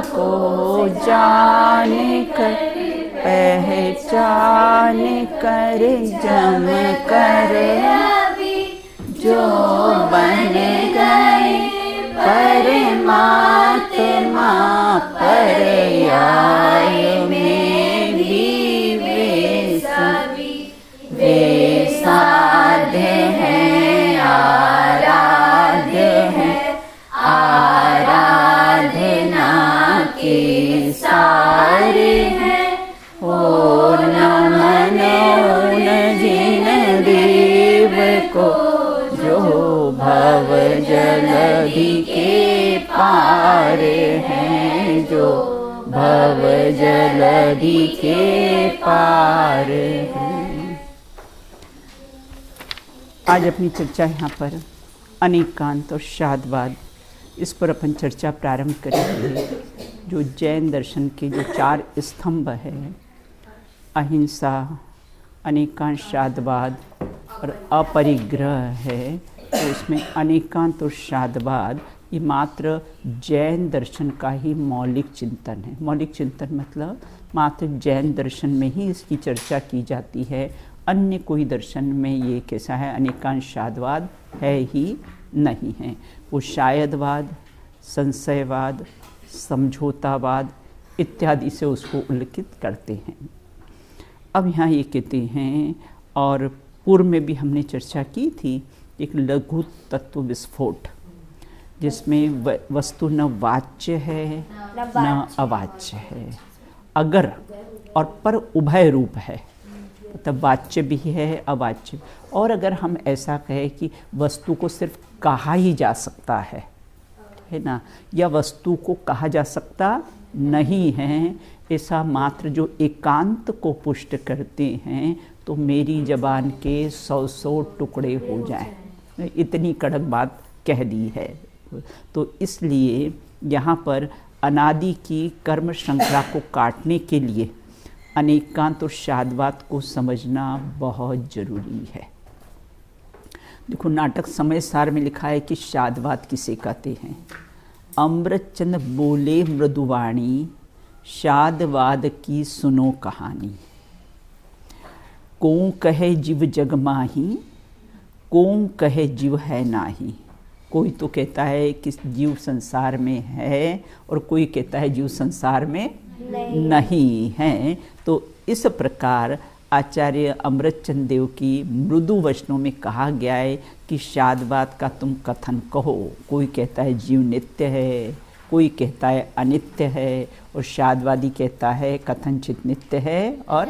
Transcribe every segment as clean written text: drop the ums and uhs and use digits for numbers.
को जान कर पहचान कर जम कर जो बन गए परमात्मा पर्याय में भी वे सभी वे साध्य हैं आराध्य हैं आराधना के सारे हैं ओ नमन उन जिन देव को जो भव जलधि के पार हैं जो भव जलधि के पार हैं। आज अपनी चर्चा यहाँ पर अनेकांत और शादवाद इस पर अपन चर्चा प्रारंभ करेंगे। जो जैन दर्शन के जो 4 स्तंभ है, अहिंसा, अनेकांत, शादवाद और अपरिग्रह है, तो उसमें अनेकांत और शादवाद ये मात्र जैन दर्शन का ही मौलिक चिंतन है। मौलिक चिंतन मतलब मात्र जैन दर्शन में ही इसकी चर्चा की जाती है, अन्य कोई दर्शन में ये कैसा है अनेकांत शादवाद है ही नहीं है। वो शायदवाद, संशयवाद, समझौतावाद इत्यादि से उसको उल्लेखित करते हैं। अब यहाँ ये कहते हैं, और पूर्व में भी हमने चर्चा की थी, एक लघु तत्व विस्फोट जिसमें वस्तु न वाच्य है न अवाच्य है, अगर और पर उभय रूप है, मतलब वाच्य भी है अवाच्य। और अगर हम ऐसा कहें कि वस्तु को सिर्फ कहा ही जा सकता है ना, या वस्तु को कहा जा सकता नहीं है, ऐसा मात्र जो एकांत को पुष्ट करते हैं, तो मेरी जबान के 100 टुकड़े हो जाएं, इतनी कड़क बात कह दी है। तो इसलिए यहाँ पर अनादि की कर्म श्रृंखला को काटने के लिए अनेकांत और शादवाद को समझना बहुत ज़रूरी है। देखो, नाटक समय सार में लिखा है कि शादवाद किसे कहते हैं। अमृतचंद बोले मृदुवाणी, शादवाद की सुनो कहानी। कौन कहे जीव जग माही, कौन कहे जीव है नाही। कोई तो कहता है कि जीव संसार में है और कोई कहता है जीव संसार में नहीं है। तो इस प्रकार आचार्य अमृतचंद देव की मृदु वचनों में कहा गया है कि शादवाद का तुम कथन कहो। कोई कहता है जीव नित्य है, कोई कहता है अनित्य है, और शादवादी कहता है कथनचित नित्य है और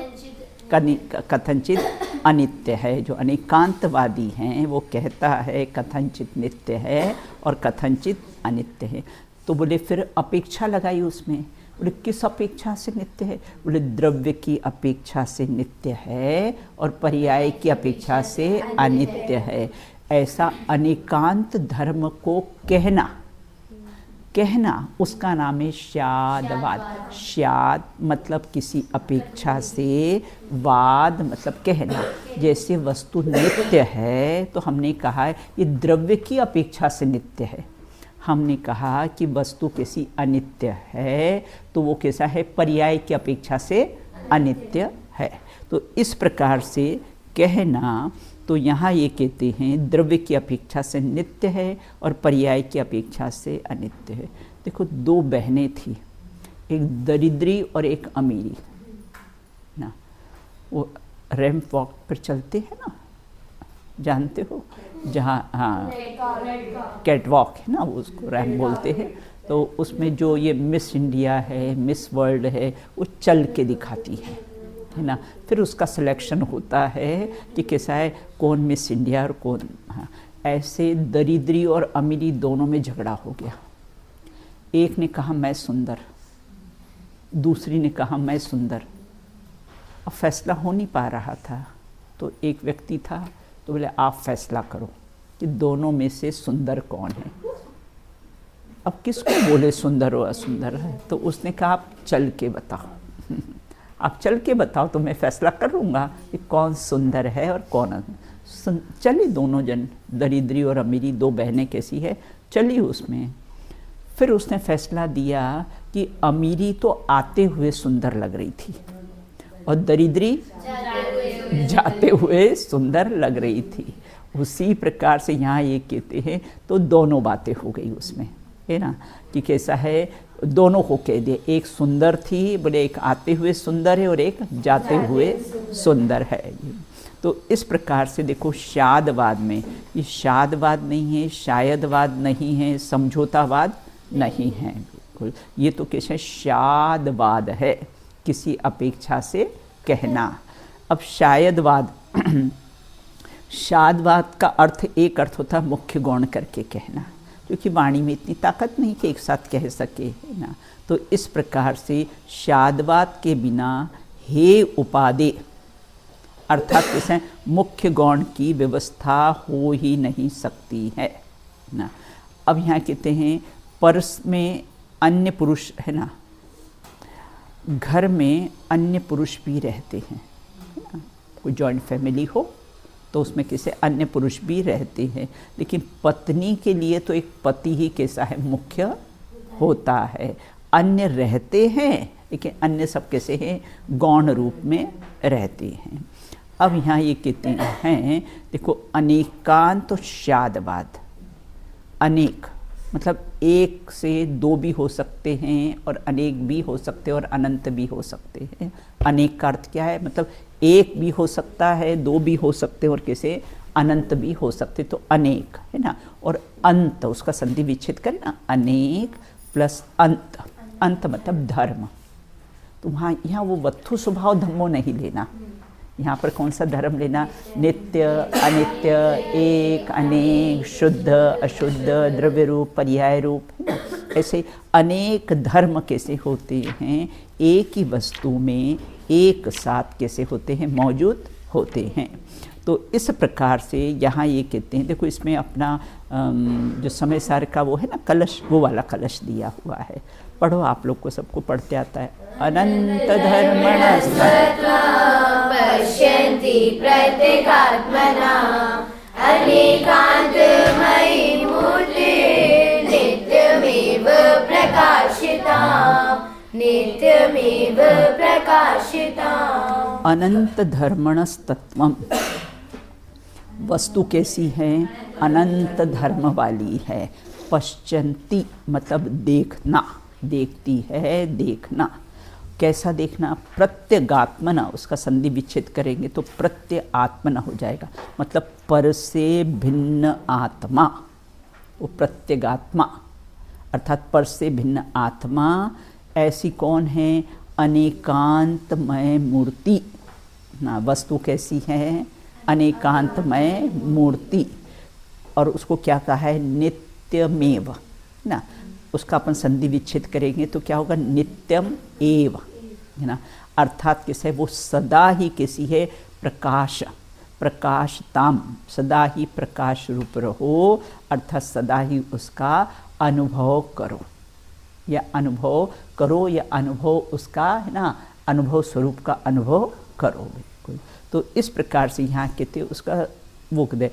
कथनचित अनित्य है। जो अनेकांतवादी हैं वो कहता है कथनचित नित्य है और कथनचित अनित्य है। तो बोले फिर अपेक्षा लगाई उसमें, बोले किस अपेक्षा से नित्य है। बोले द्रव्य की अपेक्षा से नित्य है और पर्याय की अपेक्षा से अनित्य है। ऐसा अनेकांत धर्म को कहना उसका नाम है शादवाद। शाद मतलब किसी अपेक्षा से, वाद मतलब कहना। जैसे वस्तु नित्य है तो हमने कहा है ये द्रव्य की अपेक्षा से नित्य है। हमने कहा कि वस्तु किसी अनित्य है तो वो कैसा है, पर्याय की अपेक्षा से अनित्य है। तो इस प्रकार से कहना, तो यहाँ ये कहते हैं द्रव्य की अपेक्षा से नित्य है और पर्याय की अपेक्षा से अनित्य है। देखो, 2 बहनें थी, एक दरिद्री और एक अमीरी ना। वो रैंप वॉक पर चलते हैं ना, जानते हो, जहाँ हाँ कैट वॉक है ना, वो उसको रैंप बोलते हैं। तो उसमें जो ये मिस इंडिया है, मिस वर्ल्ड है, वो चल के दिखाती है ना। फिर उसका सिलेक्शन होता है कि कैसा है, कौन मिस इंडिया और कौन। हाँ, ऐसे दरिद्री और अमीरी दोनों में झगड़ा हो गया। एक ने कहा मैं सुंदर, दूसरी ने कहा मैं सुंदर। अब फैसला हो नहीं पा रहा था, तो एक व्यक्ति था तो बोले आप फैसला करो कि दोनों में से सुंदर कौन है। अब किसको बोले सुंदर और असुंदर है, तो उसने कहा आप चल के बताओ आप चल के बताओ तो मैं फैसला कर लूँगा कि कौन सुंदर है और कौन। चली दोनों जन, दरिद्री और अमीरी 2 बहनें कैसी है, चली उसमें। फिर उसने फैसला दिया कि अमीरी तो आते हुए सुंदर लग रही थी और दरिद्री जाते हुए सुंदर लग रही थी। उसी प्रकार से यहाँ ये कहते हैं, तो दोनों बातें हो गई उसमें, है ना, कि कैसा है, दोनों को कह दिए, एक सुंदर थी, बोले एक आते हुए सुंदर है और एक जाते हुए सुंदर है। तो इस प्रकार से देखो, शादवाद में ये शादवाद नहीं है, शायदवाद नहीं है, समझौतावाद नहीं है, बिल्कुल ये तो कैसे शादवाद है, किसी अपेक्षा से कहना। अब शायदवाद शादवाद का अर्थ, एक अर्थ होता है मुख्य गौण करके कहना, क्योंकि वाणी में इतनी ताकत नहीं कि एक साथ कह सके, है ना। तो इस प्रकार से शादवाद के बिना हे उपादे अर्थात जैसे मुख्य गौण की व्यवस्था हो ही नहीं सकती है ना। अब यहाँ कहते हैं परस में अन्य पुरुष, है ना, घर में अन्य पुरुष भी रहते हैं, है ना, कोई जॉइंट फैमिली हो तो उसमें किसी अन्य पुरुष भी रहते हैं, लेकिन पत्नी के लिए तो एक पति ही कैसा है, मुख्य होता है। अन्य रहते हैं लेकिन अन्य सब कैसे हैं, गौण रूप में रहते हैं। अब यहाँ ये कहते हैं, देखो अनेकांत तो शादवाद, अनेक मतलब एक से दो भी हो सकते हैं और अनेक भी हो सकते हैं और अनंत भी हो सकते हैं। अनेक का अर्थ क्या है, मतलब एक भी हो सकता है, दो भी हो सकते हैं और कैसे अनंत भी हो सकते, तो अनेक, है ना। और अंत, उसका संधि विच्छेद करें ना, अनेक प्लस अंत, अंत मतलब धर्म। तो वहाँ यहाँ वो वस्तु स्वभाव धर्मों नहीं लेना, यहाँ पर कौन सा धर्म लेना, नित्य अनित्य, एक अनेक, शुद्ध अशुद्ध, द्रव्य रूप पर्याय रूप, है ना। ऐसे अनेक धर्म कैसे होते हैं, एक ही वस्तु में एक साथ कैसे होते हैं, मौजूद होते हैं। तो इस प्रकार से यहाँ ये कहते हैं, देखो इसमें अपना जो समय सार का वो है ना कलश, वो वाला कलश दिया हुआ है, पढ़ो आप लोग को, सबको पढ़ते आता है। अनंत पश्यन्ति प्रत्यगात्मना अनेकान्तमयी मूर्तिर् नित्यमेव प्रकाशिता, नित्यमेव प्रकाशिता। अनंत धर्मणस्तत्वम, वस्तु कैसी है, अनंत धर्म वाली है। पश्यन्ति मतलब देखना, देखती है, देखना। कैसा देखना, प्रत्यगात्मना, उसका संधि विच्छेद करेंगे तो प्रत्यय आत्मना हो जाएगा, मतलब पर से भिन्न आत्मा, वो प्रत्यगात्मा अर्थात पर से भिन्न आत्मा। ऐसी कौन है, अनेकांतमय मूर्ति ना। वस्तु कैसी है, अनेकांतमय मूर्ति, और उसको क्या कहा है, नित्यमेव ना। उसका अपन संधि विच्छेद करेंगे तो क्या होगा, नित्यम एव, है ना। अर्थात किसे, वो सदा ही कैसी है, प्रकाश, प्रकाशताम, सदा ही प्रकाश रूप रहो, अर्थात सदा ही उसका अनुभव करो, या अनुभव करो, या अनुभव उसका, है ना, अनुभव स्वरूप का अनुभव करो, बिल्कुल। तो इस प्रकार से यहाँ कहते हैं उसका वो कहते,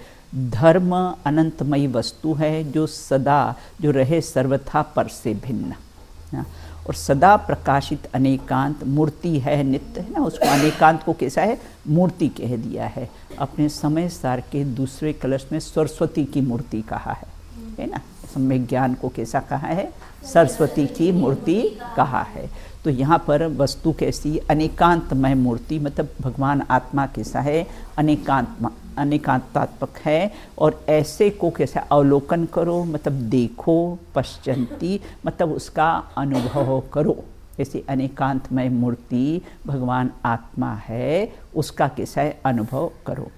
धर्म अनंतमयी वस्तु है जो सदा, जो रहे सर्वथा पर से भिन्न, ना, और सदा प्रकाशित अनेकांत मूर्ति है, नित्य, है ना। उसको अनेकांत को कैसा है, मूर्ति कह दिया है। अपने समय सार के दूसरे कलश में सरस्वती की मूर्ति कहा है ना। सम्यक ज्ञान को कैसा कहा है, सरस्वती की मूर्ति कहा है। तो यहाँ पर वस्तु कैसी, अनेकांतमय मूर्ति, मतलब भगवान आत्मा कैसा है, अनेकांतात्मक है। और ऐसे को कैसे अवलोकन करो, मतलब देखो, पश्यन्ति मतलब उसका अनुभव करो। ऐसी अनेकांतमय मूर्ति भगवान आत्मा है, उसका कैसा है, अनुभव करो।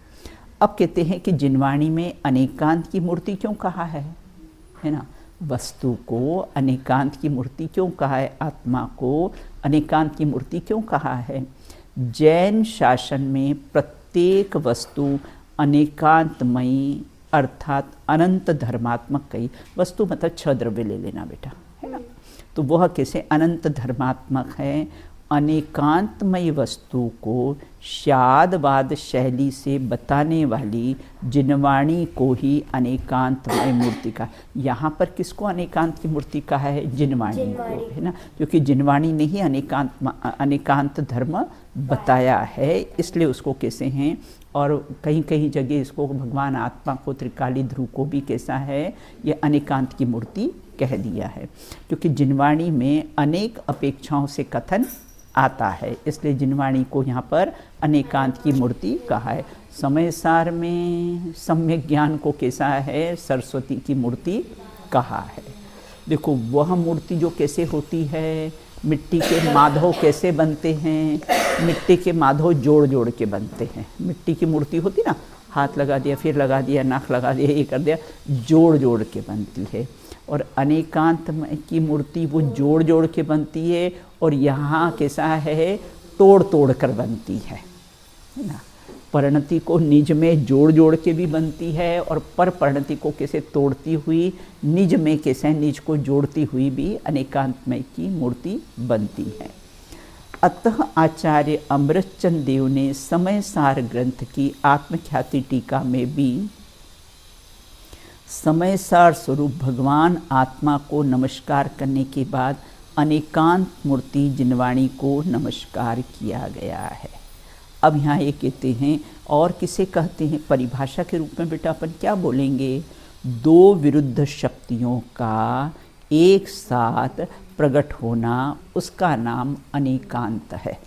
अब कहते हैं कि जिनवाणी में अनेकांत की मूर्ति क्यों कहा है ना। वस्तु को अनेकांत की मूर्ति क्यों कहा है, आत्मा को अनेकांत की मूर्ति क्यों कहा है। जैन शासन में प्रत्येक वस्तु अनेकांतमयी अर्थात अनंत धर्मात्मक कही, वस्तु मतलब 6 द्रव्य ले लेना बेटा, है ना। तो वह कैसे अनंत धर्मात्मक है, अनेकांतमय वस्तु को शादवाद शैली से बताने वाली जिनवाणी को ही अनेकांतमय मूर्ति का। यहाँ पर किसको अनेकांत की मूर्ति कहा है? जिनवाणी को, है ना, क्योंकि जिनवाणी ने ही अनेकांत धर्म बताया है, इसलिए उसको कैसे हैं। और कहीं कहीं जगह इसको भगवान आत्मा को, त्रिकाली ध्रुव को भी कैसा है, ये अनेकांत की मूर्ति कह दिया है, क्योंकि जिनवाणी में अनेक अपेक्षाओं से कथन आता है, इसलिए जिनवाणी को यहाँ पर अनेकांत की मूर्ति कहा है। समय सार में सम्यक ज्ञान को कैसा है? सरस्वती की मूर्ति कहा है। देखो वह मूर्ति जो कैसे होती है, मिट्टी के माधव कैसे बनते हैं? मिट्टी के माधव जोड़ जोड़ के बनते हैं। मिट्टी की मूर्ति होती ना, हाथ लगा दिया, फिर लगा दिया, नाक लगा दिया, ये कर दिया, जोड़ जोड़ के बनती है। और अनेकांत की मूर्ति वो जोड़ जोड़ के बनती है, और यहाँ कैसा है? तोड़ तोड़ कर बनती है ना। परिणति को निज में जोड़ जोड़ के भी बनती है, और पर परिणति को कैसे तोड़ती हुई, निज में कैसे निज को जोड़ती हुई भी अनेकांतमय की मूर्ति बनती है। अतः आचार्य अमृतचंद देव ने समय सार ग्रंथ की आत्मख्याति टीका में भी समय सार स्वरूप भगवान आत्मा को नमस्कार करने के बाद अनेकांत मूर्ति जिनवाणी को नमस्कार किया गया है। अब यहाँ ये कहते हैं, और किसे कहते हैं? परिभाषा के रूप में बेटा अपन क्या बोलेंगे? दो विरुद्ध शक्तियों का एक साथ प्रकट होना, उसका नाम अनेकांत है।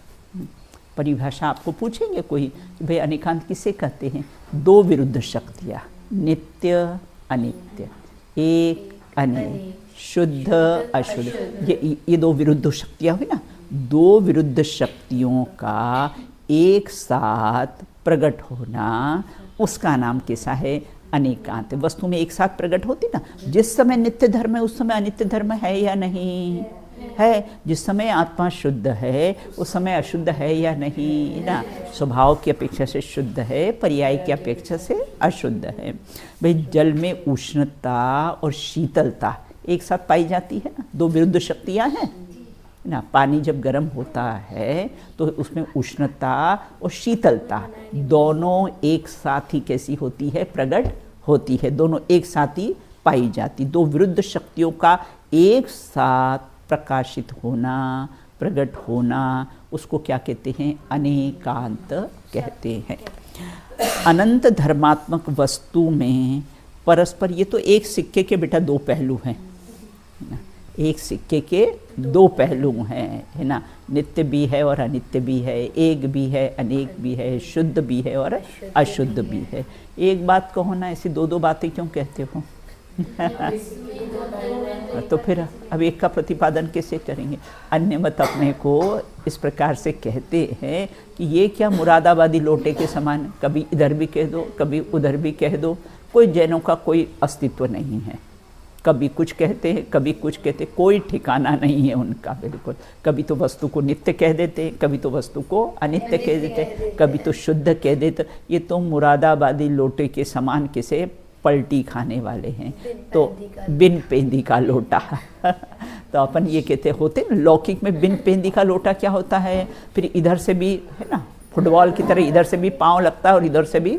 परिभाषा आपको पूछेंगे कोई कि भाई अनेकांत किसे कहते हैं? दो विरुद्ध शक्तियाँ, नित्य अनित्य, एक अनेक, शुद्ध अशुद्ध, ये दो विरुद्ध शक्तियाँ हुई ना। दो विरुद्ध शक्तियों का एक साथ प्रकट होना, उसका नाम कैसा है? अनेकांत। वस्तु में एक साथ प्रकट होती ना, जिस समय नित्य धर्म है उस समय अनित्य धर्म है या नहीं है? जिस समय आत्मा शुद्ध है उस समय अशुद्ध है या नहीं ना? स्वभाव की अपेक्षा से शुद्ध है, पर्याय की अपेक्षा से अशुद्ध है। भाई जल में उष्णता और शीतलता एक साथ पाई जाती है ना, दो विरुद्ध शक्तियाँ हैं ना। पानी जब गर्म होता है तो उसमें उष्णता और शीतलता दोनों एक साथ ही कैसी होती है? प्रकट होती है, दोनों एक साथ ही पाई जाती। दो विरुद्ध शक्तियों का एक साथ प्रकाशित होना, प्रकट होना, उसको क्या कहते हैं? अनेकांत कहते हैं। अनंत धर्मात्मक वस्तु में परस्पर, ये तो एक सिक्के के बेटा दो पहलू हैं, एक सिक्के के दो पहलू हैं, है ना। नित्य भी है और अनित्य भी है, एक भी है अनेक भी है, शुद्ध भी है और अशुद्ध भी है। एक बात कहो ना, ऐसी दो दो बातें क्यों कहते हो? तो फिर अब एक का प्रतिपादन कैसे करेंगे? अन्य मत अपने को इस प्रकार से कहते हैं कि ये क्या मुरादाबादी लोटे के समान, कभी इधर भी कह दो कभी उधर भी कह दो। कोई जैनों का कोई अस्तित्व नहीं है, कभी कुछ कहते हैं कभी कुछ कहते, कोई ठिकाना नहीं है उनका बिल्कुल। कभी तो वस्तु को नित्य कह देते, कभी तो वस्तु को अनित्य कह देते, कभी तो शुद्ध कह देते। ये तो मुरादाबादी लोटे के समान किसे पलटी खाने वाले हैं, तो बिन पेंदी का लोटा। तो अपन ये कहते होते ना, लौकिक में बिन पेंदी का लोटा क्या होता है? फिर इधर से भी है ना, फुटबॉल की तरह इधर से भी पाँव लगता है और इधर से भी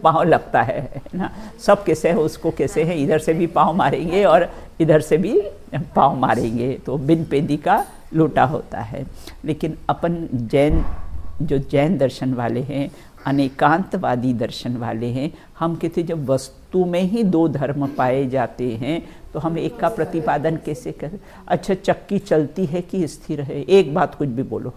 पाँव लगता है ना। सब कैसे है, उसको कैसे है, इधर से भी पाँव मारेंगे और इधर से भी पाँव मारेंगे, तो बिन पेंदी का लोटा होता है। लेकिन अपन जैन, जो जैन दर्शन वाले हैं, अनेकांतवादी दर्शन वाले हैं, हम कहते जब वस्तु में ही दो धर्म पाए जाते हैं तो हम एक का प्रतिपादन कैसे करें? अच्छा, चक्की चलती है कि स्थिर है? एक बात कुछ भी बोलो।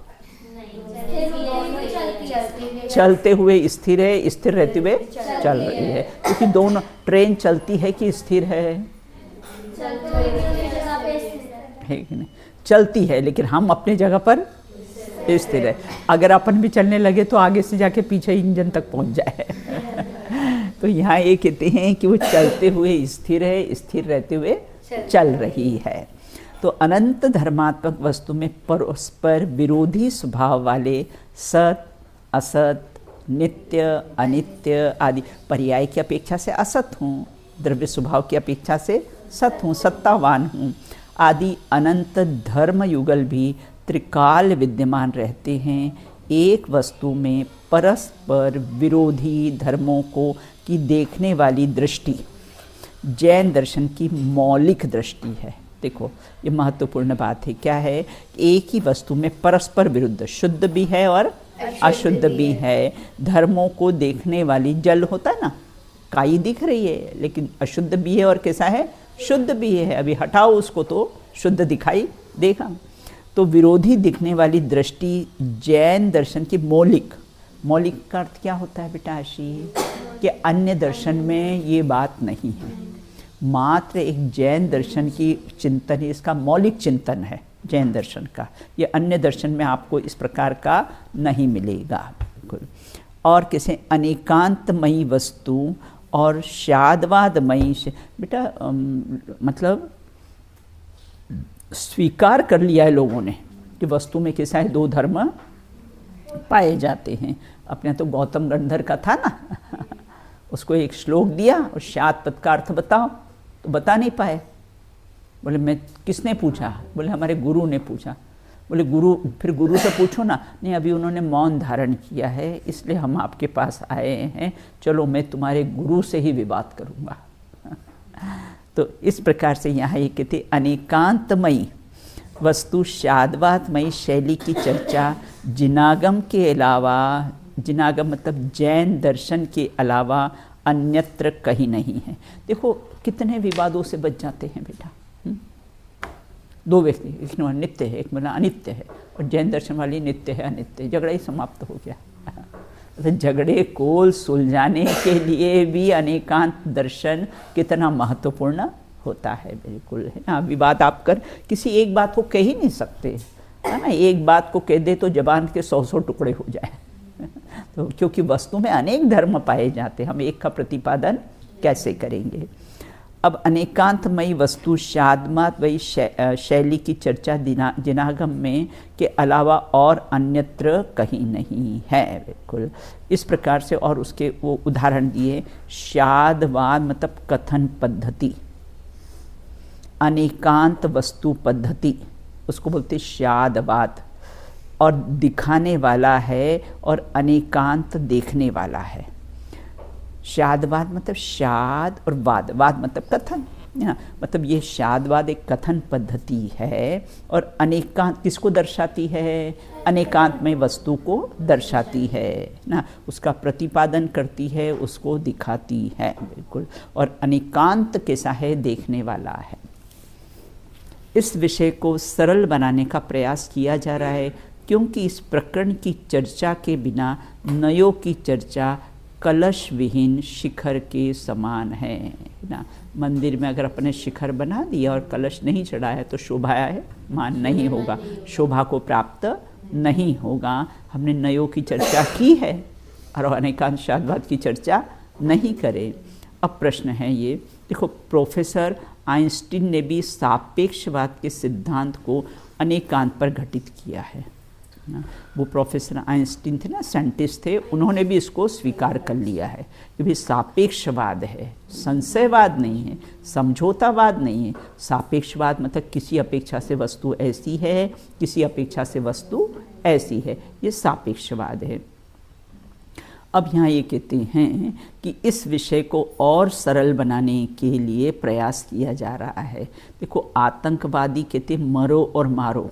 चलते हुए स्थिर है, स्थिर रहते हुए चल रही है, क्योंकि दोनों। ट्रेन चलती है कि स्थिर है? है कि नहीं? चलती है, लेकिन हम अपनी जगह पर स्थिर है। अगर अपन भी चलने लगे तो आगे से जाके पीछे इंजन तक पहुंच जाए। तो यहाँ ये कहते हैं कि वो चलते हुए स्थिर है, स्थिर रहते हुए चल रही है। तो अनंत धर्मात्मक वस्तु में परस्पर विरोधी स्वभाव वाले सत असत, नित्य अनित्य आदि, पर्याय की अपेक्षा से असत हूँ, द्रव्य स्वभाव की अपेक्षा से सत हूँ, सत्तावान हूँ आदि अनंत धर्म युगल भी त्रिकाल विद्यमान रहते हैं। एक वस्तु में परस्पर विरोधी धर्मों को की देखने वाली दृष्टि जैन दर्शन की मौलिक दृष्टि है। देखो ये महत्वपूर्ण बात है। क्या है? एक ही वस्तु में परस्पर विरुद्ध, शुद्ध भी है और अशुद्ध भी है, धर्मों को देखने वाली, जल होता है ना, काई दिख रही है लेकिन अशुद्ध भी है और कैसा है? शुद्ध भी है। अभी हटाओ उसको तो शुद्ध दिखाई देगा। तो विरोधी दिखने वाली दृष्टि जैन दर्शन की मौलिक का अर्थ क्या होता है बेटा आशी? कि अन्य दर्शन में ये बात नहीं है, मात्र एक जैन दर्शन की चिंतन है, इसका मौलिक चिंतन है जैन दर्शन का। ये अन्य दर्शन में आपको इस प्रकार का नहीं मिलेगा बिल्कुल। और किसे अनेकांतमयी वस्तु और शादवादमयी बेटा मतलब स्वीकार कर लिया है लोगों ने कि वस्तु में कैसा है? दो धर्म पाए जाते हैं। अपने तो गौतम गंधर का था ना उसको एक श्लोक दिया और शाद पद का अर्थ बताओ, तो बता नहीं पाए। बोले मैं, किसने पूछा? बोले हमारे गुरु ने पूछा। बोले गुरु, फिर गुरु से पूछो ना। नहीं, अभी उन्होंने मौन धारण किया है इसलिए हम आपके पास आए हैं, चलो मैं तुम्हारे गुरु से ही विवाद करूँगा। तो इस प्रकार से यहाँ ये कहते अनेकांतमयी वस्तु शादवादमयी शैली की चर्चा जिनागम के अलावा, जिनागम मतलब जैन दर्शन के अलावा अन्यत्र कहीं नहीं है। देखो कितने विवादों से बच जाते हैं बेटा। दो व्यक्ति, एक नित्य है, एक मतलब अनित्य है, और जैन दर्शन वाली नित्य है अनित्य है, झगड़ा ही समाप्त हो गया। तो झगड़े को सुलझाने के लिए भी अनेकांत दर्शन कितना महत्वपूर्ण होता है। बिल्कुल है ना। विवाद आप कर किसी एक बात को कह ही नहीं सकते, है ना। एक बात को कह दे तो जबान के 100 टुकड़े हो जाए। तो क्योंकि वस्तु में अनेक धर्म पाए जाते हैं, हम एक का प्रतिपादन कैसे करेंगे। अब अनेकांतमयी वस्तु शादवादमयी शैली की चर्चा जिनागम में के अलावा और अन्यत्र कहीं नहीं है। बिल्कुल इस प्रकार से। और उसके वो उदाहरण दिए। शादवाद मतलब कथन पद्धति, अनेकांत वस्तु पद्धति, उसको बोलते शादवाद। और दिखाने वाला है और अनेकांत देखने वाला है। शादवाद मतलब शाद और वाद मतलब कथन, मतलब ये शादवाद एक कथन पद्धति है। और अनेकांत किसको दर्शाती है? अनेकांत में वस्तु को दर्शाती है ना, उसका प्रतिपादन करती है, उसको दिखाती है। बिल्कुल। और अनेकांत कैसा है? देखने वाला है। इस विषय को सरल बनाने का प्रयास किया जा रहा है, क्योंकि इस प्रकरण की चर्चा के बिना नयों की चर्चा कलश विहीन शिखर के समान है ना। मंदिर में अगर अपने शिखर बना दिया और कलश नहीं चढ़ाया तो शोभा है मान नहीं होगा, शोभा को प्राप्त नहीं होगा। हमने नयों की चर्चा की है और अनेकांत शादवाद की चर्चा नहीं करें। अब प्रश्न है ये, देखो प्रोफेसर आइंस्टीन ने भी सापेक्षवाद के सिद्धांत को अनेकांत पर घटित किया है ना। वो प्रोफेसर आइंस्टीन थे ना, साइंटिस्ट थे, उन्होंने भी इसको स्वीकार कर लिया है कि भी सापेक्षवाद है, संशयवाद नहीं है, समझौतावाद नहीं है। सापेक्षवाद मतलब किसी अपेक्षा से वस्तु ऐसी है, किसी अपेक्षा से वस्तु ऐसी है, ये सापेक्षवाद है। अब यहाँ ये कहते हैं कि इस विषय को और सरल बनाने के लिए प्रयास किया जा रहा है। देखो आतंकवादी कहते मरो और मारो,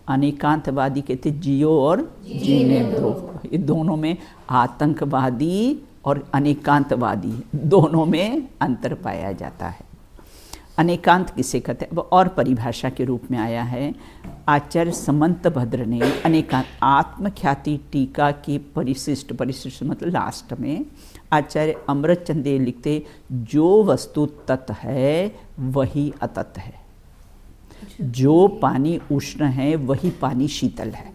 अनेकांतवादी कहते जियो और जीने दो। ये दोनों में आतंकवादी और अनेकांतवादी दोनों में अंतर पाया जाता है। अनेकांत किसे कहते हैं? अब और परिभाषा के रूप में आया है। आचार्य समंत भद्र ने अनेकांत आत्मख्याति टीका की परिशिष्ट मतलब लास्ट में आचार्य अमृतचंद लिखते, जो वस्तु तत् है वही अतत् है, जो पानी उष्ण है वही पानी शीतल है।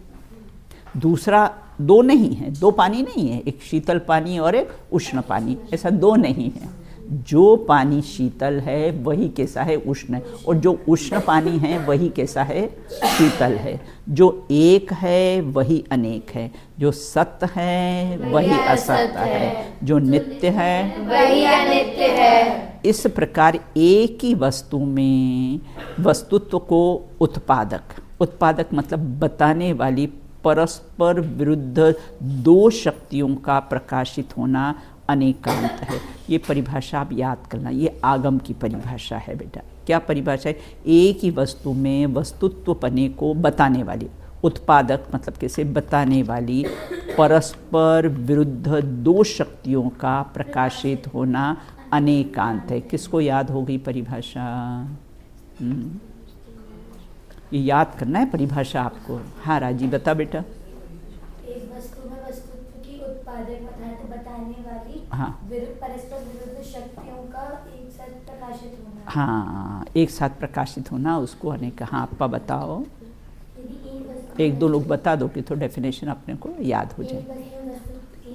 दूसरा दो नहीं है, दो पानी नहीं है, एक शीतल पानी और एक उष्ण पानी, ऐसा दो नहीं है। जो पानी शीतल है वही कैसा है? उष्ण है। और जो उष्ण पानी है वही कैसा है? शीतल है। जो एक है वही अनेक है, जो सत्य है वही असत्य है, जो नित्य है वही अनित्य है। इस प्रकार एक ही वस्तु में वस्तुत्व को उत्पादक, उत्पादक मतलब बताने वाली परस्पर विरुद्ध दो शक्तियों का प्रकाशित होना अनेकांत है। ये परिभाषा आप याद करना, ये आगम की परिभाषा है बेटा। क्या परिभाषा है? एक ही वस्तु में वस्तुत्वपने को बताने वाली, उत्पादक मतलब कैसे बताने वाली परस्पर विरुद्ध दो शक्तियों का प्रकाशित होना अनेकांत है। किसको याद हो गई परिभाषा? ये याद करना है परिभाषा आपको। हाँ राजी बता बेटा। एक वस्तु में वस्तुत्व की उत्पादक अर्थात बताने वाली हाँ परस्पर विरुद्ध शक्तियों का एक साथ प्रकाशित होना। हाँ, एक साथ प्रकाशित होना, उसको अनेक। हाँ आपका बताओ, यदि एक दो लोग बता दो कि तो डेफिनेशन अपने को याद हो जाए। वस्तुत्व की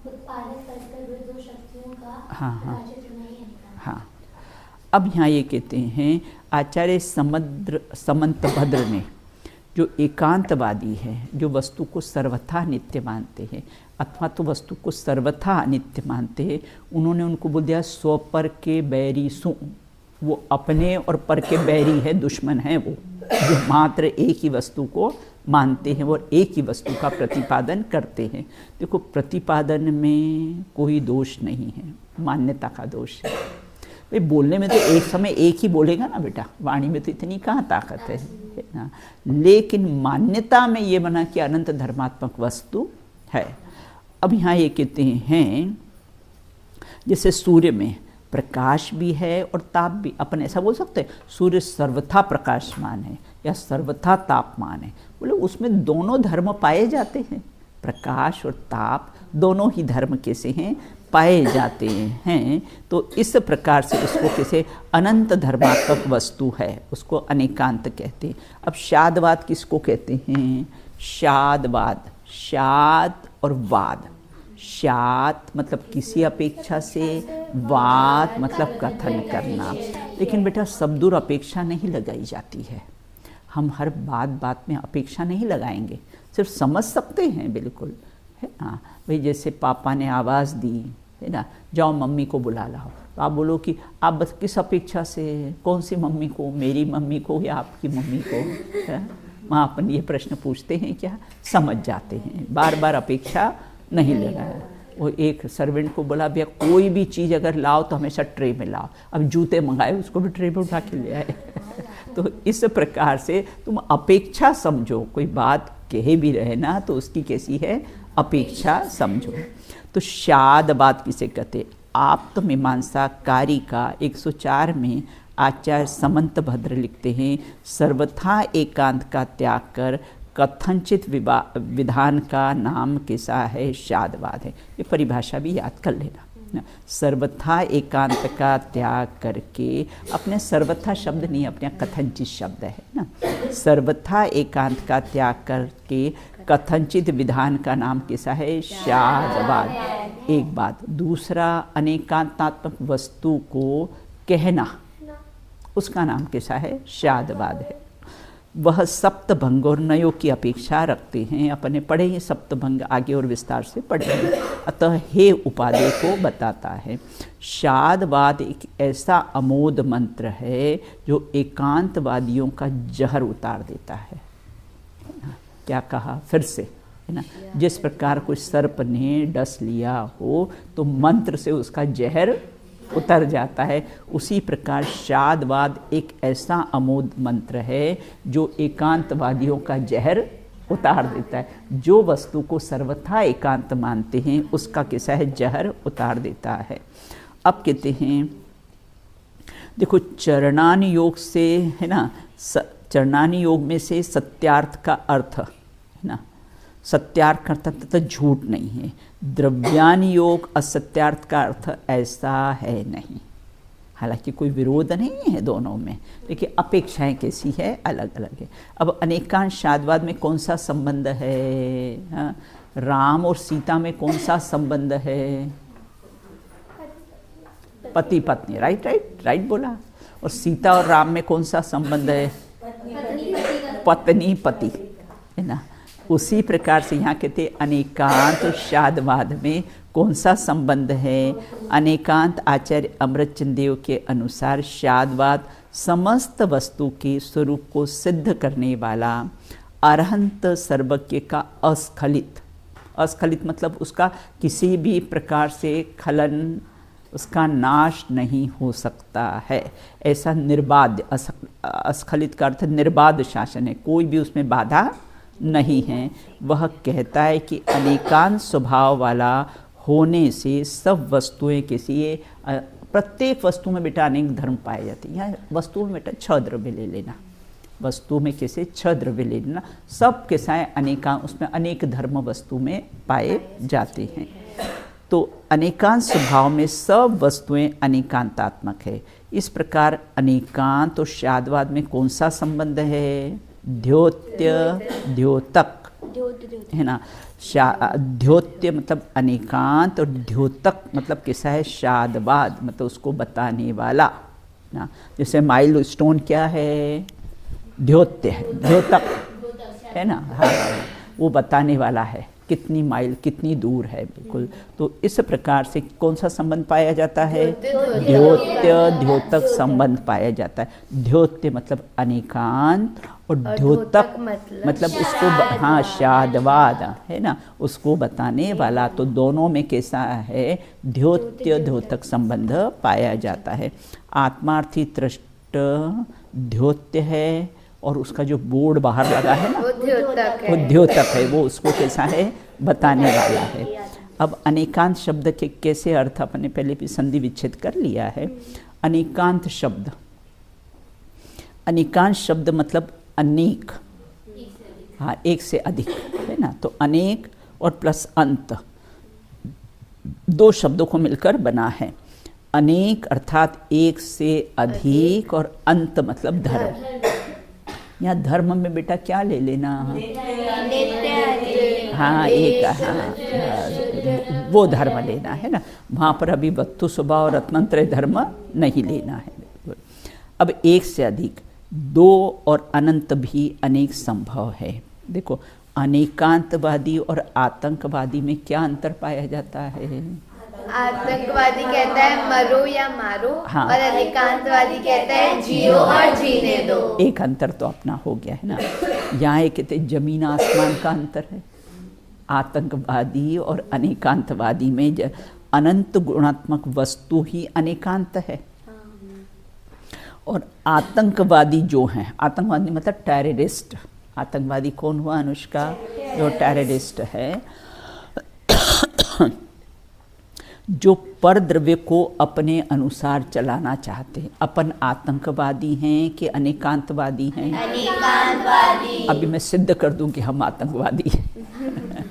उत्पादक परस्पर विरुद्ध शक्तियों का हाँ हाँ प्रकाशित होना ही अनेकांत। हाँ। अब यहाँ ये कहते हैं आचार्य समंतभद्र ने, जो एकांतवादी है, जो वस्तु को सर्वथा नित्य मानते हैं अथवा तो वस्तु को सर्वथा अनित्य मानते हैं, उन्होंने उनको बोल दिया स्वपर के बैरी सु। वो अपने और पर के बैरी है, दुश्मन है वो, जो मात्र एक ही वस्तु को मानते हैं और एक ही वस्तु का प्रतिपादन करते हैं। देखो प्रतिपादन में कोई दोष नहीं है, मान्यता का दोष है। भाई बोलने में तो एक समय एक ही बोलेगा ना बेटा, वाणी में तो इतनी कहाँ ताकत है ना। लेकिन मान्यता में ये बना कि अनंत धर्मात्मक वस्तु है। अब यहाँ ये कहते हैं जैसे सूर्य में प्रकाश भी है और ताप भी, अपन ऐसा बोल सकते हैं सूर्य सर्वथा प्रकाशमान है या सर्वथा तापमान है। बोले उसमें दोनों धर्म पाए जाते हैं, प्रकाश और ताप दोनों ही धर्म कैसे हैं, पाए जाते हैं। तो इस प्रकार से उसको कैसे अनंत धर्मात्मक वस्तु है, उसको अनेकांत कहते हैं। अब शादवाद किसको कहते हैं? शादवाद, शाद और वाद। शाद मतलब किसी अपेक्षा से, वाद मतलब कथन करना। लेकिन बेटा सब दूर अपेक्षा नहीं लगाई जाती है। हम हर बात बात में अपेक्षा नहीं लगाएंगे, सिर्फ समझ सकते हैं बिल्कुल, है ना। भाई जैसे पापा ने आवाज़ दी है ना, जाओ मम्मी को बुला लाओ, तो आप बोलो कि आप बस किस अपेक्षा से, कौन सी मम्मी को, मेरी मम्मी को या आपकी मम्मी को? वहाँ अपन ये प्रश्न पूछते हैं क्या? समझ जाते हैं, बार बार अपेक्षा नहीं लगाया। वो एक सर्वेंट को बोला भैया कोई भी चीज़ अगर लाओ तो हमेशा ट्रे में लाओ। अब जूते मंगाए, उसको भी ट्रे में उठा के ले आए। तो इस प्रकार से तुम अपेक्षा समझो, कोई बात कहे भी रहे ना तो उसकी कैसी है, अपेक्षा समझो। तो शादवाद किसे कहते? आप तो मीमांसा कारिका 104 में आचार्य समंतभद्र लिखते हैं सर्वथा एकांत का त्याग कर कथनचित विधान का नाम कैसा है, शादवाद है। ये परिभाषा भी याद कर लेना ना। सर्वथा एकांत का त्याग करके, अपने सर्वथा शब्द नहीं, अपने कथनचित शब्द है ना। सर्वथा एकांत का त्याग करके कथनचित विधान का नाम कैसा है, शादवाद। एक बात। दूसरा अनेकांतात्मक वस्तु को कहना, उसका नाम कैसा है, शादवाद है। वह सप्तभंग और नयों की अपेक्षा रखते हैं। अपने पढ़े ही सप्तभंग आगे और विस्तार से पढ़ेंगे। अतः हे उपादेय को बताता है। शादवाद एक ऐसा अमोद मंत्र है जो एकांतवादियों का जहर उतार देता है। क्या कहा फिर से, है ना। जिस प्रकार कोई सर्प ने डस लिया हो तो मंत्र से उसका जहर उतर जाता है, उसी प्रकार शादवाद एक ऐसा अमोद मंत्र है जो एकांतवादियों का जहर उतार देता है। जो वस्तु को सर्वथा एकांत मानते हैं उसका कैसा है, जहर उतार देता है। अब कहते हैं देखो चरणान योग से, है ना, चरणानी योग में से सत्यार्थ का अर्थ, है ना, सत्यार्थ का अर्थ तो झूठ नहीं है। द्रव्यान योग असत्यार्थ का अर्थ ऐसा है नहीं। हालांकि कोई विरोध नहीं है दोनों में, लेकिन अपेक्षाएं कैसी है, अलग अलग है। अब अनेकांश शादवाद में कौन सा संबंध है? हाँ, राम और सीता में कौन सा संबंध है? पति पत्नी, राइट राइट राइट बोला। और सीता और राम में कौन सा संबंध है? पत्नी पति, है ना। उसी प्रकार से यहाँ कहते अनेकांत और शादवाद में कौन सा संबंध है? अनेकांत आचार्य अमृतचंद देव के अनुसार शादवाद समस्त वस्तु के स्वरूप को सिद्ध करने वाला अरहंत सर्वज्ञ का अस्खलित, अस्खलित मतलब उसका किसी भी प्रकार से खलन, उसका नाश नहीं हो सकता है, ऐसा निर्बाध, अस्खलित का अर्थ निर्बाध शासन है, कोई भी उसमें बाधा नहीं है। वह कहता है कि अनेकांत स्वभाव वाला होने से सब वस्तुएं किसी, प्रत्येक वस्तु में बेटा अनेक धर्म पाए जाते हैं। यहाँ वस्तु में बेटा 6 द्रव्य ले लेना, वस्तु में कैसे 6 द्रव्य ले लेना, सब के साथ अनेका, उसमें अनेक धर्म वस्तु में पाए जाते हैं। तो अनेकांत स्वभाव में सब वस्तुएं अनेकांतात्मक है। इस प्रकार अनेकांत और शादवाद में कौन सा संबंध है? द्योत्य द्योतक है ना। द्योत्य मतलब अनेकांत और द्योतक मतलब कैसा है? शादवाद मतलब उसको बताने वाला ना। जैसे माइल स्टोन क्या है? द्योत्य है, द्योतक है ना। हाँ, वो बताने वाला है कितनी माइल कितनी दूर है, बिल्कुल। तो इस प्रकार से कौन सा संबंध पाया जाता है? द्योत्य द्योतक संबंध पाया जाता है। द्योत्य मतलब अनेकांत और द्योतक मतलब उसको, हाँ, शादवाद है ना, उसको बताने वाला। तो दोनों में कैसा है? द्योत्य द्योतक संबंध पाया जाता है। आत्मार्थी तृष्ट द्योत्य है और उसका जो बोर्ड बाहर लगा है ना वो द्योतक है, वो उसको कैसा है? बताने वाला है। अब अनेकांत शब्द के कैसे अर्थ अपने पहले भी संधि विच्छेद कर लिया है। अनेकांत शब्द, अनेकांत शब्द मतलब अनेक, हाँ, एक से अधिक है ना। तो अनेक और प्लस अंत, 2 शब्दों को मिलकर बना है। अनेक अर्थात एक से अधिक और अंत मतलब धर्म। यहाँ धर्म में बेटा क्या ले लेना? हाँ, एक, हाँ, वो धर्म लेना है ना। वहाँ पर अभी वस्तु स्वभाव और रत्नत्रय धर्म नहीं लेना है। अब एक से अधिक, 2 और अनंत भी अनेक संभव है। देखो, अनेकांतवादी और आतंकवादी में क्या अंतर पाया जाता है? आतंकवादी कहता है मरो या मारो, हाँ, और अनेकांतवादी कहता है जियो और जीने दो। एक अंतर तो अपना हो गया है ना। यहाँ एक कहते जमीन आसमान का अंतर है। आतंकवादी और अनेकांतवादी में अनंत गुणात्मक वस्तु ही अनेकांत है। और आतंकवादी जो हैं, आतंकवादी मतलब टेररिस्ट। आतंकवादी कौन हुआ अनुष्का? जो टेररिस्ट है, जो पर द्रव्य को अपने अनुसार चलाना चाहते हैं। अपन आतंकवादी हैं कि अनेकांतवादी हैं? अनेकांतवादी। अभी मैं सिद्ध कर दूं कि हम आतंकवादी हैं।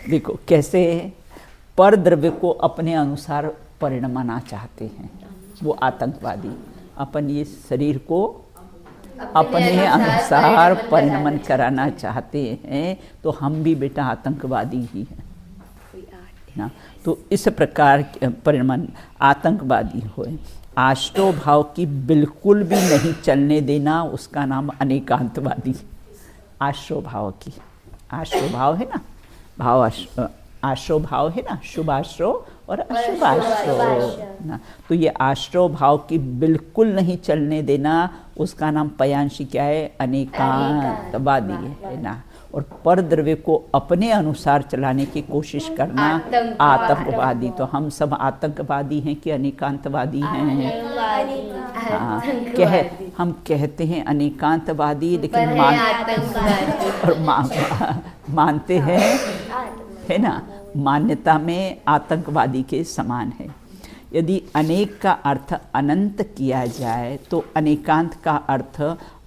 देखो कैसे, पर द्रव्य को अपने अनुसार परिणमाना चाहते हैं वो आतंकवादी। अपन ये शरीर को अपने अनुसार परिणमन कराना चाहते हैं, तो हम भी बेटा आतंकवादी ही हैं ना। तो इस प्रकार परिणमन आतंकवादी हुए। आश्रव भाव की बिल्कुल भी नहीं चलने देना, उसका नाम अनेकांतवादी। आश्रव भाव की, आश्रव भाव है ना, भाव आश्रव भाव है ना, शुभाश्रव और अशुभाश्रव ना। तो ये आश्रव भाव की बिल्कुल नहीं चलने देना, उसका नाम पयांशी क्या है? अनेकांतवादी है ना। और पर द्रव्य को अपने अनुसार चलाने की कोशिश करना आतंकवादी। तो हम सब आतंकवादी हैं कि अनेकांतवादी हैं? हाँ, हम कहते हैं अनेकांतवादी, लेकिन मानते हैं है ना, मान्यता में आतंकवादी के समान है। यदि अनेक का अर्थ अनंत किया जाए तो अनेकांत का अर्थ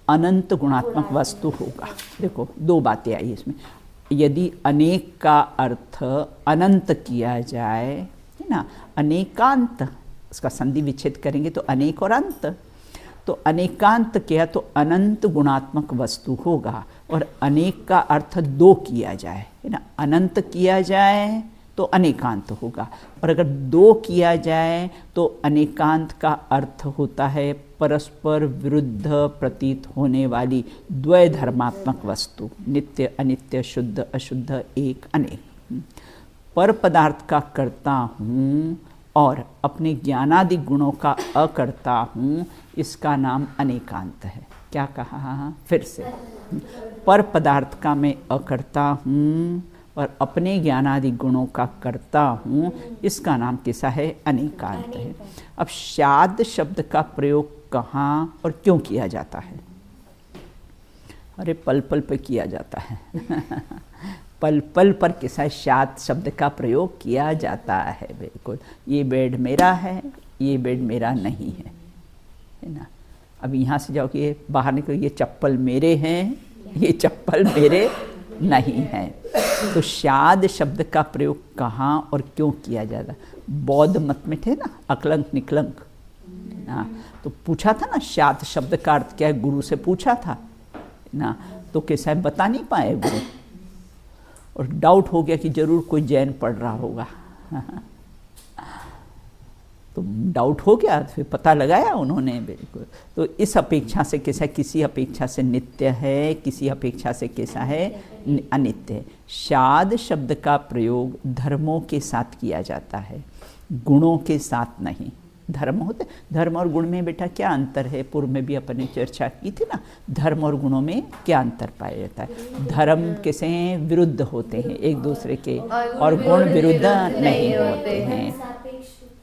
अनंत गुणात्मक वस्तु होगा। देखो 2 बातें आई इसमें। यदि अनेक का अर्थ अनंत किया जाए है ना, अनेकांत, उसका संधि विच्छेद करेंगे तो अनेक और अंत। तो अनेकांत किया तो अनंत गुणात्मक वस्तु होगा। और अनेक का अर्थ 2 किया जाए है ना, अनंत किया जाए तो अनेकांत होगा। और अगर 2 किया जाए तो अनेकांत का अर्थ होता है परस्पर विरुद्ध प्रतीत होने वाली द्वय धर्मात्मक वस्तु, नित्य अनित्य, शुद्ध अशुद्ध, एक अनेक। पर पदार्थ का करता हूँ और अपने ज्ञानादि गुणों का अकर्ता हूँ, इसका नाम अनेकांत है। क्या कहा? फिर से, पर पदार्थ का मैं अकर्ता हूँ और अपने ज्ञानादि गुणों का कर्ता हूँ, इसका नाम कैसा है? अनेकांत है। अब शाद शब्द का प्रयोग कहाँ और क्यों किया जाता है? अरे पल पल पे किया जाता है पल पल पर कैसा शाद शब्द का प्रयोग किया जाता है। बिल्कुल, ये बेड मेरा है, ये बेड मेरा नहीं है ना। अब यहाँ से जाओ कि ये बाहर निकलो, ये चप्पल मेरे हैं, ये चप्पल मेरे नहीं है। तो शाद शब्द का प्रयोग कहाँ और क्यों किया जाता? बौद्ध मत में थे ना, अकलंक निकलंक ना, तो पूछा था ना शाद शब्द का अर्थ क्या है, गुरु से पूछा था ना, तो कैसा है बता नहीं पाए गुरु, और डाउट हो गया कि जरूर कोई जैन पढ़ रहा होगा तो डाउट हो गया, फिर पता लगाया उन्होंने। बिल्कुल, तो इस अपेक्षा से कैसा, किसी अपेक्षा से नित्य है, किसी अपेक्षा से कैसा है? अनित्य है। शाद शब्द का प्रयोग धर्मों के साथ किया जाता है, गुणों के साथ नहीं। धर्म होते, धर्म और गुण में बेटा क्या अंतर है? पूर्व में भी अपने चर्चा की थी ना, धर्म और गुणों में क्या अंतर पाया जाता है? धर्म कैसे विरुद्ध होते हैं एक दूसरे के, और गुण विरुद्ध नहीं होते हैं।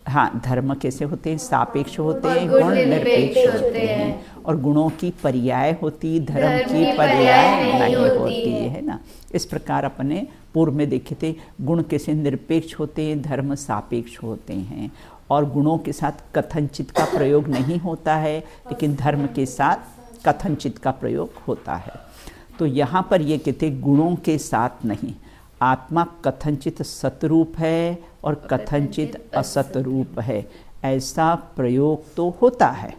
हाँ, धर्म कैसे होते हैं? सापेक्ष होते हैं, गुण निरपेक्ष होते हैं। और गुणों की पर्याय होती, धर्म की पर्याय नहीं होती है ना। इस प्रकार अपने पूर्व में देखे थे, गुण कैसे निरपेक्ष होते हैं, धर्म सापेक्ष होते हैं। और गुणों के साथ कथनचित का प्रयोग नहीं होता है, लेकिन धर्म के साथ कथनचित का प्रयोग होता है। तो यहाँ पर ये कहते गुणों के साथ नहीं, आत्मा कथनचित सतरूप है और कथनचित असतरूप है, ऐसा प्रयोग तो होता है,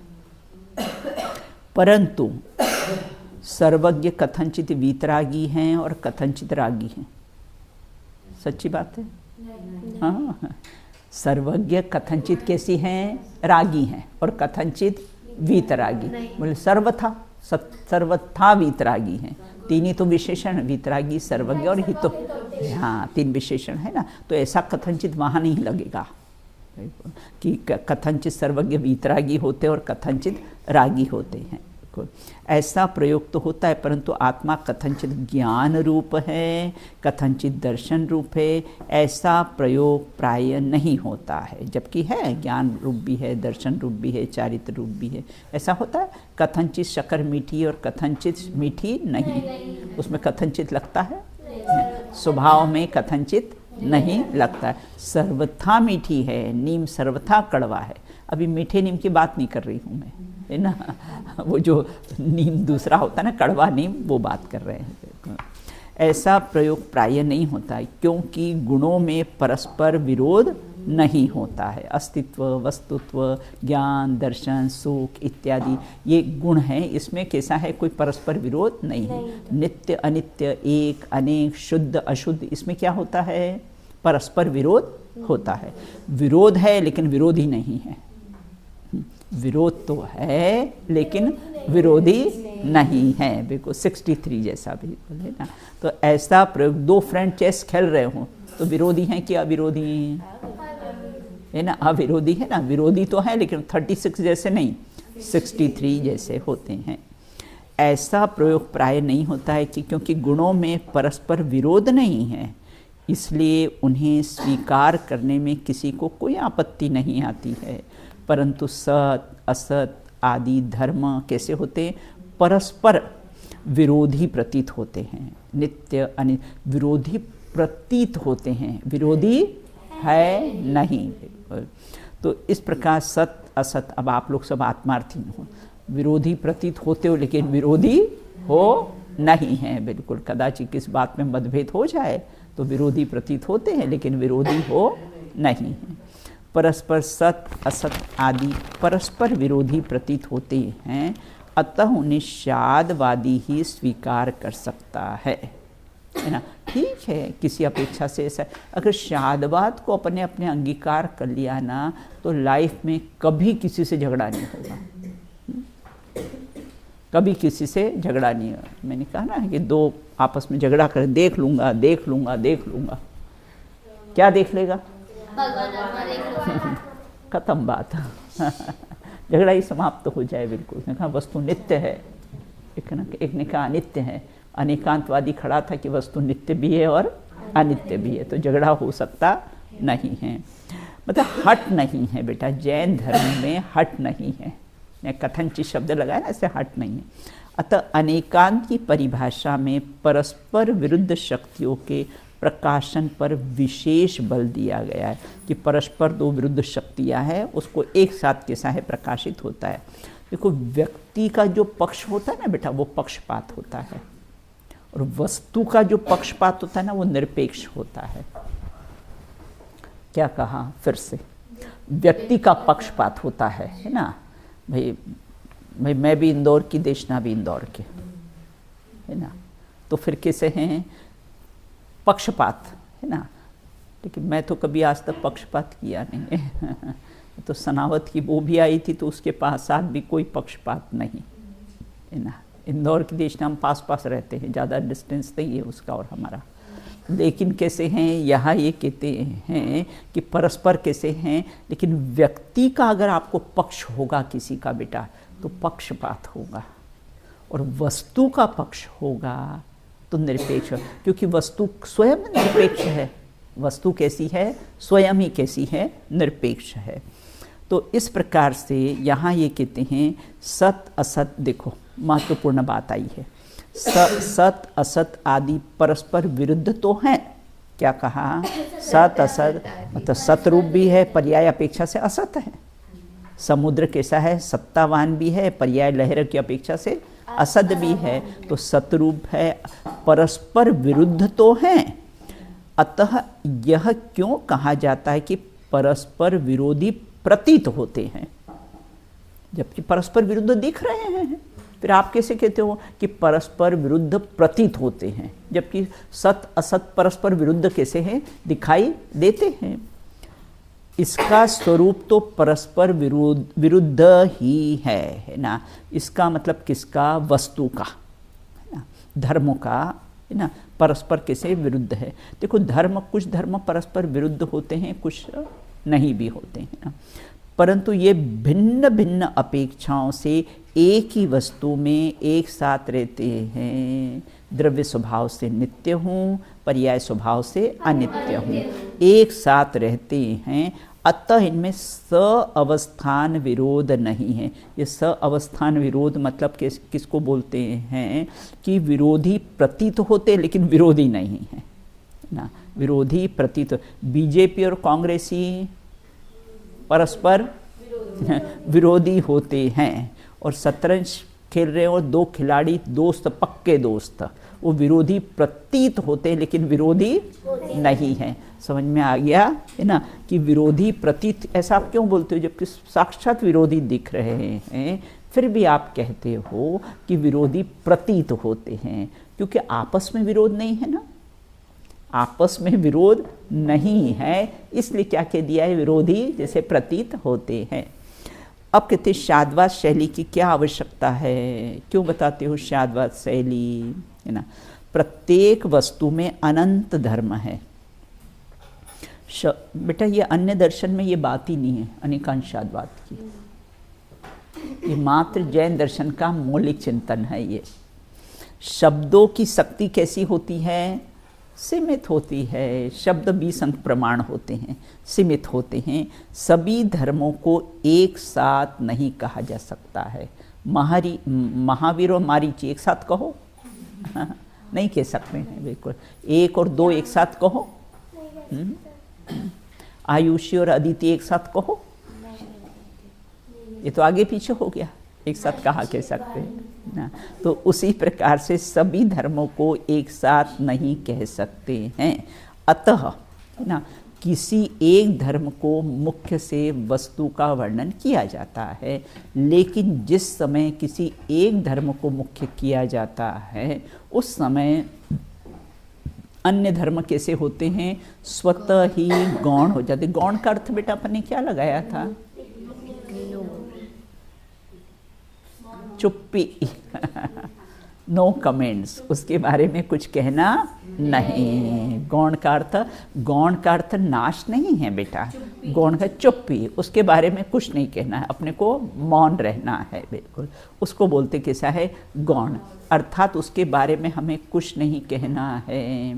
परंतु सर्वज्ञ कथनचित वीतरागी हैं और कथनचित रागी हैं। सच्ची बात है। हाँ, सर्वज्ञ कथनचित कैसी हैं? रागी हैं, और कथनचित वीतरागी। बोले सर्वथा वीतरागी हैं। तीन ही तो विशेषण, वीतरागी, सर्वज्ञ और हितो। हाँ, तीन विशेषण है ना, तो ऐसा कथनचित वहाँ नहीं लगेगा कि कथनचित सर्वज्ञ वीतरागी होते और कथनचित रागी होते हैं। ऐसा प्रयोग तो होता है, परंतु आत्मा कथनचित ज्ञान रूप है, कथनचित दर्शन रूप है, ऐसा प्रयोग प्राय नहीं होता है। जबकि है, ज्ञान रूप भी है, दर्शन रूप भी है, चारित्र रूप भी है, ऐसा होता है। कथनचित शक्कर मीठी और कथनचित मीठी नहीं, उसमें कथनचित लगता है, स्वभाव में कथनचित नहीं लगता है। सर्वथा मीठी है, नीम सर्वथा कड़वा है। अभी मीठे नीम की बात नहीं कर रही हूँ मैं, है ना, वो जो नीम दूसरा होता है ना, कड़वा नीम, वो बात कर रहे हैं। ऐसा प्रयोग प्राय नहीं होता है, क्योंकि गुणों में परस्पर विरोध नहीं होता है। अस्तित्व, वस्तुत्व, ज्ञान, दर्शन, सुख इत्यादि ये गुण हैं, इसमें कैसा है, कोई परस्पर विरोध नहीं है। नित्य अनित्य, एक अनेक, शुद्ध अशुद्ध, इसमें क्या होता है? परस्पर विरोध होता है। विरोध है लेकिन विरोधी नहीं है। विरोध तो है लेकिन विरोधी नहीं है। बिल्कुल 63 जैसा बिल्कुल है ना। तो ऐसा प्रयोग, दो फ्रेंड चेस खेल रहे हों तो विरोधी हैं कि अविरोधी है ना? अविरोधी है ना, विरोधी तो है लेकिन 36 जैसे नहीं, 63 जैसे होते हैं। ऐसा प्रयोग प्राय नहीं होता है कि क्योंकि गुणों में परस्पर विरोध नहीं है, इसलिए उन्हें स्वीकार करने में किसी को कोई आपत्ति नहीं आती है। परंतु सत असत आदि धर्म कैसे होते हैं? परस्पर विरोधी प्रतीत होते हैं। नित्य अनित्य विरोधी प्रतीत होते हैं, विरोधी है नहीं। तो इस प्रकार सत असत, अब आप लोग सब आत्मार्थी हो, विरोधी प्रतीत होते हो लेकिन विरोधी हो नहीं है। बिल्कुल, कदाचित किस बात में मतभेद हो जाए तो विरोधी प्रतीत होते हैं लेकिन विरोधी हो नहीं है। परस्पर सत असत आदि परस्पर विरोधी प्रतीत होते हैं, अतः उन्हें शादवादी ही स्वीकार कर सकता है ना। ठीक है, किसी अपेक्षा से ऐसा, अगर शादवाद को अपने अपने अंगीकार कर लिया ना, तो लाइफ में कभी किसी से झगड़ा नहीं होगा, कभी किसी से झगड़ा नहीं होगा। मैंने कहा ना कि दो आपस में झगड़ा कर, देख लूँगा देख लूँगा देख लूँगा, क्या देख लेगा? भगवान आत्मा देख लो। खत्म बात। झगड़ा ही समाप्त हो जाए बिल्कुल। ने कहा वस्तु नित्य है, एक ने कहा अनित्य है। अनेकांतवादी खड़ा था कि वस्तु नित्य भी है और अनित्य भी है, तो झगड़ा हो सकता नहीं है। मतलब हट नहीं है बेटा, जैन धर्म में हट नहीं है। मैं कथनचित शब्द लगाया ना, ऐसे हट नहीं है। अतः अनेकांत की परिभाषा में परस्पर विरुद्ध शक्तियों के प्रकाशन पर विशेष बल दिया गया है कि परस्पर दो विरुद्ध शक्तियां हैं, उसको एक साथ कैसा है प्रकाशित होता है। देखो व्यक्ति का जो पक्ष होता है ना बेटा, वो पक्षपात होता है, और वस्तु का जो पक्षपात होता है ना, वो निरपेक्ष होता है। क्या कहा फिर से? व्यक्ति का पक्षपात होता है ना। भाई मैं भी इंदौर की, देशना भी इंदौर के, है ना, तो फिर कैसे हैं? पक्षपात है ना। लेकिन मैं तो कभी आज तक पक्षपात किया नहीं है। तो सनावत की वो भी आई थी, तो उसके पास साथ भी कोई पक्षपात नहीं है ना। इंदौर की देश हम पास पास रहते हैं, ज़्यादा डिस्टेंस नहीं है उसका और हमारा। लेकिन कैसे हैं यहाँ ये कहते हैं कि परस्पर कैसे हैं, लेकिन व्यक्ति का अगर आपको पक्ष होगा किसी का बेटा, तो पक्षपात होगा, और वस्तु का पक्ष होगा तो निरपेक्ष, क्योंकि वस्तु स्वयं निरपेक्ष है। वस्तु कैसी है? स्वयं ही कैसी है? निरपेक्ष है। तो इस प्रकार से यहाँ ये कहते हैं सत असत, देखो महत्वपूर्ण बात आई है। सत असत आदि परस्पर विरुद्ध तो हैं। क्या कहा? सत असत, मतलब सतरूप भी है, पर्याय अपेक्षा से असत है। समुद्र कैसा है? सत्तावान भी है, पर्याय लहर की अपेक्षा से असत भी है। तो सतरूप है, परस्पर विरुद्ध तो हैं। अतः यह क्यों कहा जाता है कि परस्पर विरोधी प्रतीत होते हैं, जबकि परस्पर विरुद्ध दिख रहे हैं? फिर आप कैसे कहते हो कि परस्पर विरुद्ध प्रतीत होते हैं, जबकि सत असत परस्पर विरुद्ध कैसे हैं? दिखाई देते हैं। इसका स्वरूप तो परस्पर विरुद्ध ही है ना। इसका मतलब किसका? वस्तु का, है ना, धर्मों का, है ना। परस्पर कैसे विरुद्ध है? देखो धर्म, कुछ धर्म परस्पर विरुद्ध होते हैं, कुछ नहीं भी होते हैं ना। परंतु ये भिन्न भिन्न अपेक्षाओं से एक ही वस्तु में एक साथ रहते हैं। द्रव्य स्वभाव से नित्य हूँ, पर्याय स्वभाव से अनित्य हूँ, एक साथ रहते हैं। अतः इनमें सअवस्थान विरोध नहीं है। ये सअवस्थान विरोध मतलब किसको बोलते हैं? कि विरोधी प्रतीत होते लेकिन विरोधी नहीं है ना। विरोधी प्रतीत, बीजेपी और कांग्रेसी परस्पर विरोधी होते हैं, और शतरंज खेल रहे हो, दो खिलाड़ी दोस्त, पक्के दोस्त, वो विरोधी प्रतीत होते लेकिन विरोधी नहीं है। समझ में आ गया है ना कि विरोधी प्रतीत, ऐसा आप क्यों बोलते हो जबकि साक्षात विरोधी दिख रहे हैं, फिर भी आप कहते हो कि विरोधी प्रतीत होते हैं, क्योंकि आपस में विरोध नहीं है ना। आपस में विरोध नहीं है, इसलिए क्या कह दिया है? विरोधी जैसे प्रतीत होते हैं। अब कहते शाद्वाद शैली की क्या आवश्यकता है? क्यों बताते हो शाद्वाद शैली, है ना। प्रत्येक वस्तु में अनंत धर्म है। बेटा ये अन्य दर्शन में ये बात ही नहीं है अनेकांशवाद की, ये मात्र जैन दर्शन का मौलिक चिंतन है। ये शब्दों की शक्ति कैसी होती है? सीमित होती है। शब्द 20 अंक प्रमाण होते हैं, सीमित होते हैं। सभी धर्मों को एक साथ नहीं कहा जा सकता है। महावीर और मारीच एक साथ कहो नहीं कह सकते हैं, बिल्कुल। एक और दो एक साथ कहो, आयुषी और अदिति एक साथ कहो, ये तो आगे पीछे हो गया, एक साथ कहा कह सकते हैं ना। तो उसी प्रकार से सभी धर्मों को एक साथ नहीं कह सकते हैं। अतः ना किसी एक धर्म को मुख्य से वस्तु का वर्णन किया जाता है, लेकिन जिस समय किसी एक धर्म को मुख्य किया जाता है उस समय अन्य धर्म कैसे होते हैं? स्वतः ही गौण हो जाते। गौण का अर्थ बेटा अपन ने क्या लगाया था? चुप्पी नो कमेंट्स, उसके बारे में कुछ कहना नहीं। गौण का अर्थ नाश नहीं है बेटा, गौण का चुप्पी, उसके बारे में कुछ नहीं कहना है, अपने को मौन रहना है, बिल्कुल उसको बोलते कैसा है, गौण, अर्थात उसके बारे में हमें कुछ नहीं कहना है।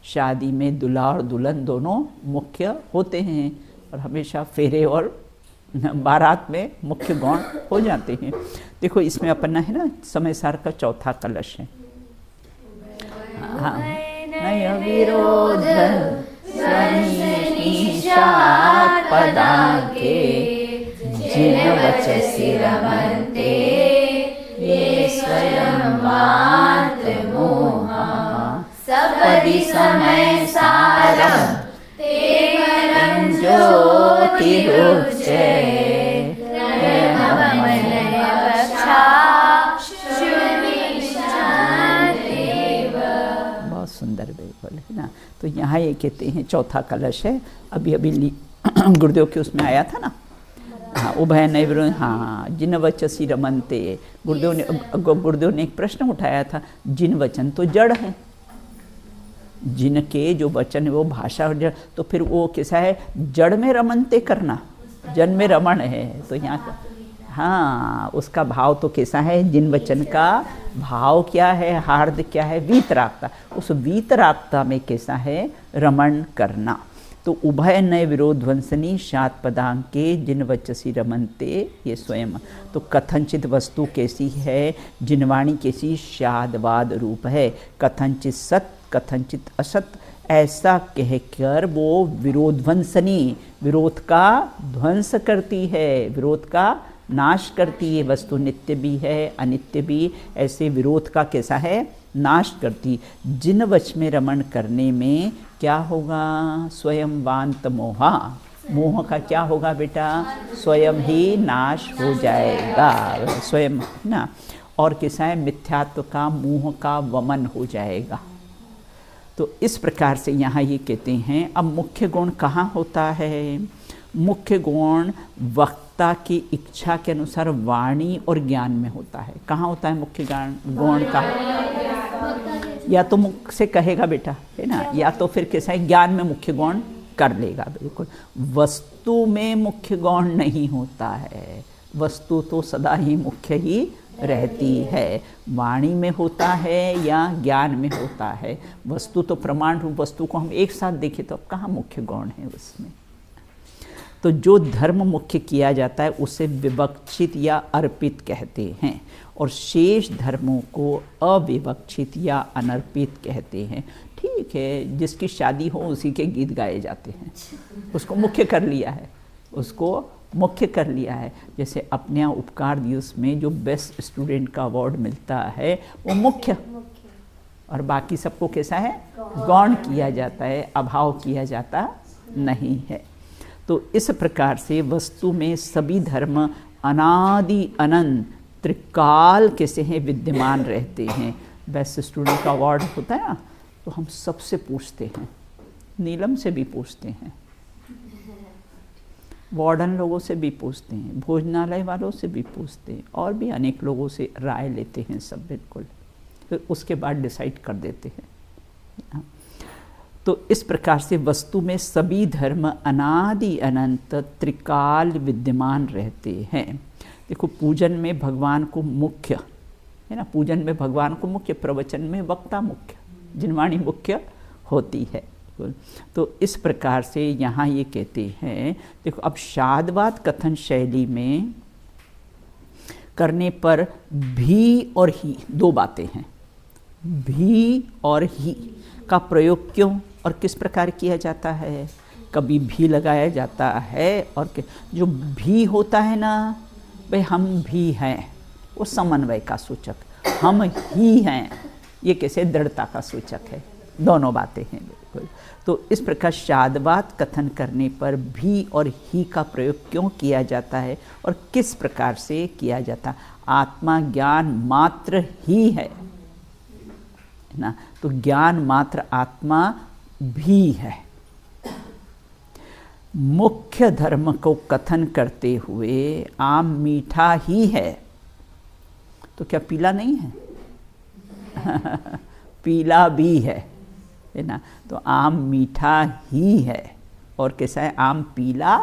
शादी में दूल्हा और दुल्हन दोनों मुख्य होते हैं और हमेशा फेरे और बारात में मुख्य गौण हो जाते हैं। देखो इसमें अपना है ना समय सार का चौथा कलश है। हाँ, नय विरोध पदाके जिन वचसि रमन्ते ये स्वयं मात्र मोहा सपदि समय सारम ते ज्योतिरुच्चय बहुत सुंदर बिल्कुल है ना। तो यहाँ ये कहते हैं चौथा कलश है, अभी अभी गुरुदेव के उसमें आया था ना, हाँ उभय नैव, हाँ जिन वचसि रमन्ते, गुरुदेव ने एक प्रश्न उठाया था, जिन वचन तो जड़ है, जिनके जो वचन है वो भाषा जड़, तो फिर वो कैसा है, जड़ में रमनते करना, जन में रमण है, तो यहाँ हाँ उसका भाव तो कैसा है, जिन वचन का भाव क्या है, हार्द क्या है, वीतरागता, उस वीतरागता में कैसा है, रमण करना। तो उभय नय विरोध्वंसनी शात पदांके जिन वचसी रमनते ये स्वयं, तो कथनचित वस्तु कैसी है, जिनवाणी कैसी, शादवाद रूप है, कथनचित सत कथनचित असत, ऐसा कहकर वो विरोध्वंसनी, विरोध का ध्वंस करती है, विरोध का नाश करती है, वस्तु नित्य भी है अनित्य भी, ऐसे विरोध का कैसा है, नाश करती। जिन वच में रमण करने में क्या होगा, स्वयं वांत मोहा, मोह का क्या होगा बेटा, स्वयं ही नाश हो जाएगा, स्वयं ना, और कैसा है, मिथ्यात्व का मोह का वमन हो जाएगा। तो इस प्रकार से यहाँ ये कहते हैं। अब मुख्य गुण कहाँ होता है, मुख्य गुण वक्ता की इच्छा के अनुसार वाणी और ज्ञान में होता है। कहाँ होता है मुख्य गुण का, या तो मुख से कहेगा बेटा है ना, या तो फिर कैसा है, ज्ञान में मुख्य गुण कर लेगा, बिल्कुल। वस्तु में मुख्य गुण नहीं होता है, वस्तु तो सदा ही मुख्य ही रहती है, वाणी में होता है या ज्ञान में होता है। वस्तु तो प्रमाण रूप वस्तु को हम एक साथ देखें तो अब कहाँ मुख्य गुण है उसमें। तो जो धर्म मुख्य किया जाता है उसे विवक्षित या अर्पित कहते हैं, और शेष धर्मों को अविवक्षित या अनर्पित कहते हैं। ठीक है, जिसकी शादी हो उसी के गीत गाए जाते हैं, उसको मुख्य कर लिया है, उसको मुख्य कर लिया है। जैसे अपने यहाँ उपकार दिवस में जो बेस्ट स्टूडेंट का अवार्ड मिलता है वो मुख्य, और बाकी सबको कैसा है, गौण किया जाता है, अभाव किया जाता नहीं है। तो इस प्रकार से वस्तु में सभी धर्म अनादि अनंत त्रिकाल कैसे हैं, विद्यमान रहते हैं। बेस्ट स्टूडेंट का अवार्ड होता है ना, तो हम सबसे पूछते हैं, नीलम से भी पूछते हैं, वार्डन लोगों से भी पूछते हैं, भोजनालय वालों से भी पूछते हैं, और भी अनेक लोगों से राय लेते हैं सब, बिल्कुल। फिर उसके बाद डिसाइड कर देते हैं। तो इस प्रकार से वस्तु में सभी धर्म अनादि अनंत त्रिकाल विद्यमान रहते हैं। देखो पूजन में भगवान को मुख्य है ना, पूजन में भगवान को मुख्य, प्रवचन में वक्ता मुख्य, जिनवाणी मुख्य होती है। तो इस प्रकार से यहाँ ये कहते हैं। देखो अब शादवाद कथन शैली में करने पर भी और ही दो बातें हैं। भी और ही का प्रयोग क्यों और किस प्रकार किया जाता है। कभी भी लगाया जाता है, और जो भी होता है ना भाई, हम भी हैं, वो समन्वय का सूचक, हम ही हैं ये कैसे दृढ़ता का सूचक है। दोनों बातें हैं बिल्कुल। तो इस प्रकार शादवाद कथन करने पर भी और ही का प्रयोग क्यों किया जाता है और किस प्रकार से किया जाता है। आत्मा ज्ञान मात्र ही है ना, तो ज्ञान मात्र आत्मा भी है। मुख्य धर्म को कथन करते हुए आम मीठा ही है, तो क्या पीला नहीं है पीला भी है है ना। तो आम मीठा ही है और कैसा है, आम पीला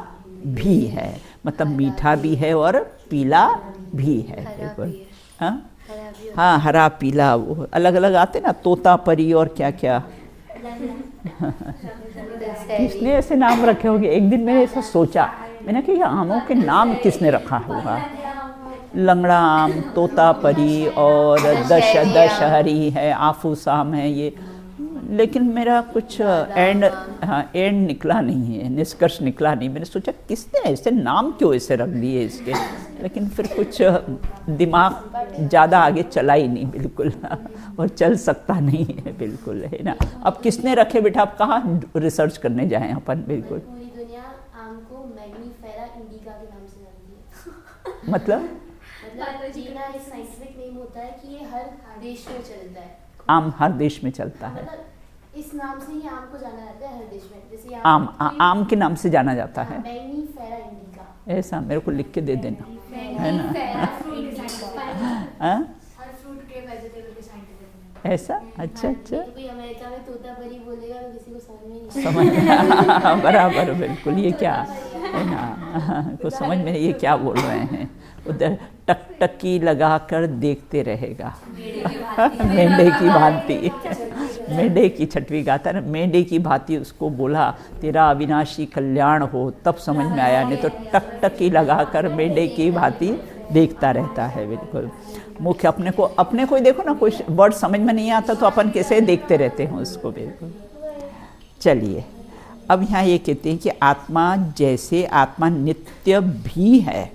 भी है, मतलब मीठा भी है और पीला भी है, बिल्कुल। हाँ हाँ, हरा पीला वो अलग अलग आते ना, तोता परी और क्या क्या किसने ऐसे नाम रखे होंगे। एक दिन मैंने ऐसा सोचा, मैंने कहा ये आमों के नाम किसने रखा होगा, लंगड़ा आम, तोता परी और दशहरी है, आफूस आम है ये, लेकिन मेरा कुछ एंड निकला नहीं है, निष्कर्ष निकला नहीं। मैंने सोचा किसने ऐसे नाम क्यों ऐसे रख दिए इसके, लेकिन फिर कुछ दिमाग ज़्यादा आगे चला ही नहीं बिल्कुल, और चल सकता नहीं है बिल्कुल, है ना। अब किसने रखे बेटा, आप कहाँ रिसर्च करने जाएं अपन, बिल्कुल। पूरी दुनिया आम को मैग्नीफेरा इंडिका के नाम से जानती है। मतलब जीना एक साइंटिफिक नेम होता है कि ये हर देश में चलता है, आम हर देश में चलता है, मतलब इस नाम से ही आम को जाना जाता है हर देश में, जैसे आम के नाम से जाना जाता है, मैग्नीफेरा इंडिका। ऐसा मेरे को लिख के दे देना, है ना। हाँ? हर फ्रूट के वेजिटेबल के साइंटिफिक ऐसा, अच्छा अच्छा, कोई अमेरिका में तोता परी बोलेगा तो किसी को समझ में नहीं समझ बराबर, बिल्कुल। ये क्या है ना, कुछ समझ में नहीं ये क्या बोल रहे हैं। उधर टकटकी लगा कर देखते रहेगा, मेंढे की भांति, मेंढे की छठवीं गाता है ना, मेंढे की भांति उसको बोला तेरा अविनाशी कल्याण हो, तब समझ में आया, नहीं तो टकटकी लगा कर मेंढे की भांति देखता रहता है, बिल्कुल। मुख्य अपने को ही देखो ना, कोई वर्ड समझ में नहीं आता तो अपन कैसे देखते रहते हैं उसको, बिल्कुल। चलिए, अब यहाँ ये कहते हैं कि आत्मा, जैसे आत्मा नित्य भी है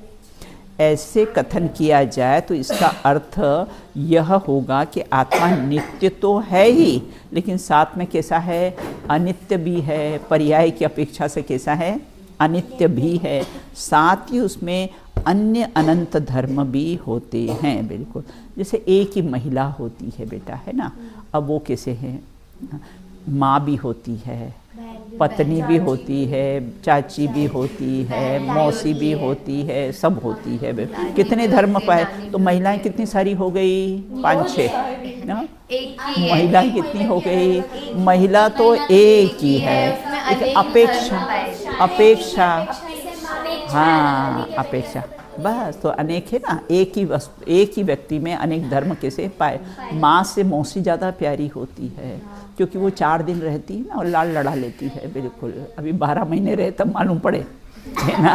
ऐसे कथन किया जाए तो इसका अर्थ यह होगा कि आत्मा नित्य तो है ही, लेकिन साथ में कैसा है, अनित्य भी है, पर्याय की अपेक्षा से कैसा है, अनित्य भी है, साथ ही उसमें अन्य अनंत धर्म भी होते हैं, बिल्कुल। जैसे एक ही महिला होती है बेटा, है ना, अब वो कैसे है, माँ भी होती है, पत्नी भी होती है, चाची भी होती है, मौसी भी होती है, सब होती है। कितने धर्म पाए, तो महिलाएं कितनी सारी हो गई, 5-6 ना, महिलाएं कितनी हो गई, महिला तो एक ही है, लेकिन अपेक्षा हाँ, अपेक्षा बस, तो अनेक है ना, एक ही व्यक्ति में अनेक धर्म कैसे पाए। माँ से मौसी ज़्यादा प्यारी होती है, क्योंकि वो 4 दिन रहती है ना और लाड़ लड़ा लेती है, बिल्कुल। अभी 12 महीने रहे तब मालूम पड़े, है ना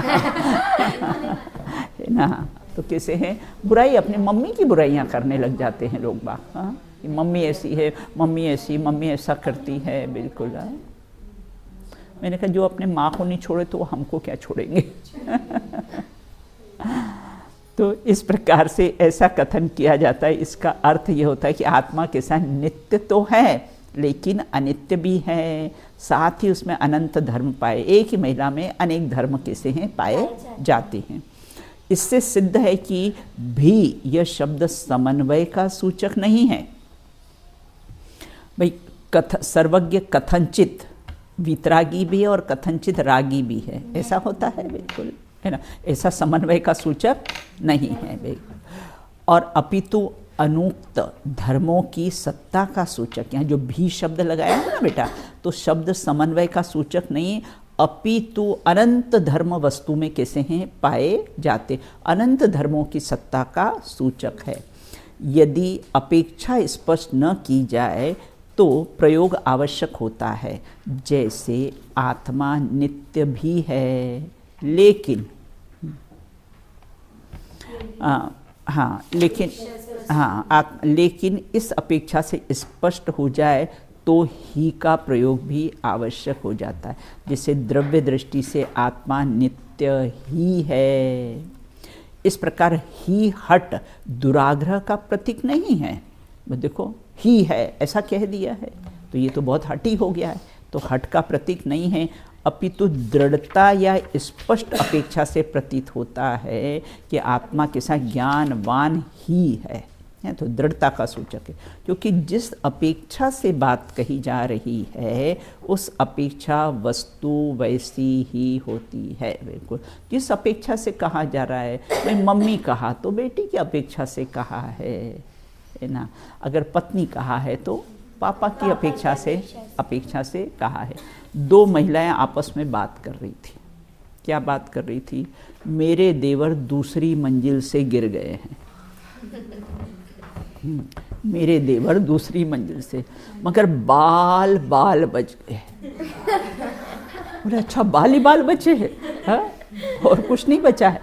है ना। तो कैसे है, बुराई, अपनी मम्मी की बुराइयां करने लग जाते हैं लोग बाग, हाँ, कि मम्मी ऐसी है, मम्मी ऐसी, मम्मी ऐसा करती है, बिल्कुल। हाँ, मैंने कहा जो अपने माँ को नहीं छोड़े तो वो हमको क्या छोड़ेंगे तो इस प्रकार से ऐसा कथन किया जाता है। इसका अर्थ ये होता है कि आत्मा के साथ नित्य तो है लेकिन अनित्य भी है, साथ ही उसमें अनंत धर्म पाए, एक ही महिला में अनेक धर्म कैसे हैं, पाए जाते हैं। इससे सिद्ध है कि भी यह शब्द समन्वय का सूचक नहीं है। भाई सर्वज्ञ कथनचित वितरागी भी है और कथनचित रागी भी है, ऐसा होता है, बिल्कुल, है ना। ऐसा समन्वय का सूचक नहीं है, बिल्कुल। और अपितु अनुक्त धर्मों की सत्ता का सूचक, यहाँ जो भी शब्द लगाया है ना बेटा, तो शब्द समन्वय का सूचक नहीं, अपितु अनंत धर्म वस्तु में कैसे हैं, पाए जाते, अनंत धर्मों की सत्ता का सूचक है। यदि अपेक्षा स्पष्ट न की जाए तो प्रयोग आवश्यक होता है। जैसे आत्मा नित्य भी है लेकिन लेकिन इस अपेक्षा से स्पष्ट हो जाए तो ही का प्रयोग भी आवश्यक हो जाता है। जैसे द्रव्य दृष्टि से आत्मा नित्य ही है, इस प्रकार ही हट दुराग्रह का प्रतीक नहीं है। देखो ही है ऐसा कह दिया है तो ये तो बहुत हटी हो गया है, तो हट का प्रतीक नहीं है, अपितु दृढ़ता या स्पष्ट अपेक्षा से प्रतीत होता है कि आत्मा के साथ ज्ञानवान ही है, तो दृढ़ता का सूचक है। क्योंकि जिस अपेक्षा से बात कही जा रही है उस अपेक्षा वस्तु वैसी ही होती है, बिल्कुल। जिस अपेक्षा से कहा जा रहा है, मैं मम्मी कहा तो बेटी की अपेक्षा से कहा है ना, अगर पत्नी कहा है तो पापा की अपेक्षा से कहा है। दो महिलाएं आपस में बात कर रही थी। क्या बात कर रही थी? मेरे देवर दूसरी मंजिल से गिर गए हैं। मेरे देवर दूसरी मंजिल से, मगर बाल बाल बच गए। बोले अच्छा, बाल ही बाल बचे हैं, हाँ? और कुछ नहीं बचा है।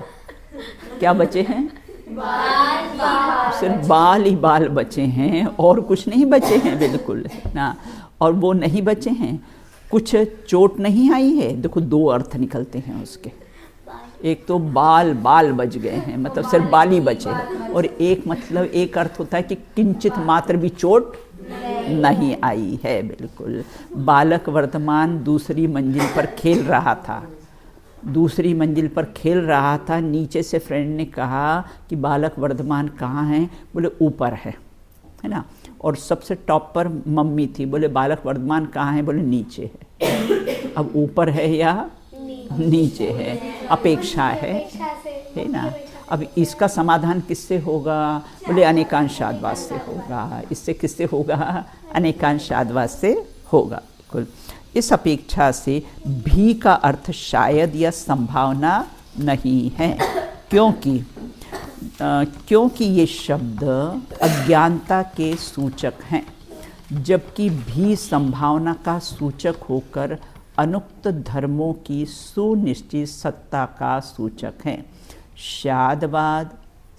क्या बचे हैं? सिर्फ बाल ही बाल बचे हैं और कुछ नहीं बचे हैं, बिल्कुल ना। और वो नहीं बचे हैं, कुछ चोट नहीं आई है। देखो, दो अर्थ निकलते हैं उसके। एक तो बाल बाल बच गए हैं, मतलब सिर्फ बाल ही बचे हैं, और एक मतलब एक अर्थ होता है कि किंचित मात्र भी चोट नहीं आई है, बिल्कुल। बालक वर्तमान दूसरी मंजिल पर खेल रहा था। दूसरी मंजिल पर खेल रहा था। नीचे से फ्रेंड ने कहा कि बालक वर्धमान कहाँ हैं? बोले ऊपर है ना। और सबसे टॉप पर मम्मी थी। बोले बालक वर्धमान कहाँ है? बोले नीचे है। अब ऊपर है या नीचे है? अपेक्षा है ना। अब इसका समाधान किससे होगा? बोले अनेकांशाद्वाद से होगा। इससे किससे होगा? अनेकांशाद्वाद से होगा, बिल्कुल। इस अपेक्षा से भी का अर्थ शायद या संभावना नहीं है, क्योंकि ये शब्द अज्ञानता के सूचक हैं, जबकि भी संभावना का सूचक होकर अनुक्त धर्मों की सुनिश्चित सत्ता का सूचक है। शादवाद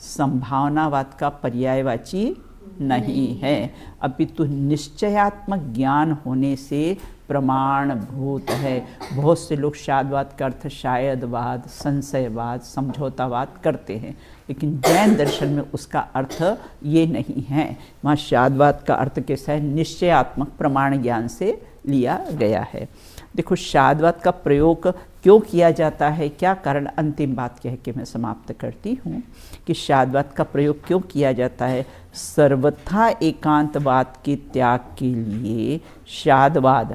संभावनावाद का पर्यायवाची नहीं है, अपितु निश्चयात्मक ज्ञान होने से प्रमाणभूत है। बहुत से लोग शादवाद का अर्थ शायदवाद, संशयवाद, समझौतावाद करते हैं, लेकिन जैन दर्शन में उसका अर्थ ये नहीं है। वहाँ शादवाद का अर्थ कैसा है? निश्चयात्मक प्रमाण ज्ञान से लिया गया है। देखो, शादवाद का प्रयोग क्यों किया जाता है, क्या कारण, अंतिम बात कह के मैं समाप्त करती हूँ कि शादवाद का प्रयोग क्यों किया जाता है। सर्वथा एकांतवाद के त्याग के लिए शादवाद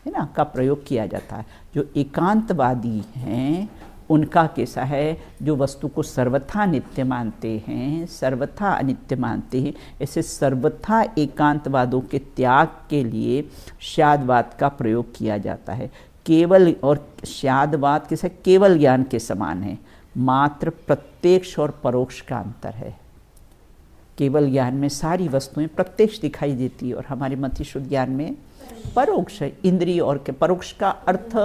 है ना का प्रयोग किया जाता है। जो एकांतवादी हैं उनका कैसा है? जो वस्तु को सर्वथा नित्य मानते हैं, सर्वथा अनित्य मानते हैं, ऐसे सर्वथा एकांतवादों के त्याग के लिए शादवाद का प्रयोग किया जाता है। केवल और शादवाद कैसे? केवल ज्ञान के समान है, मात्र प्रत्यक्ष और परोक्ष का अंतर है। केवल ज्ञान में सारी वस्तुएं प्रत्यक्ष दिखाई देती है और हमारे मति शुद्ध ज्ञान में परोक्ष है। इंद्रिय और के परोक्ष का अर्थ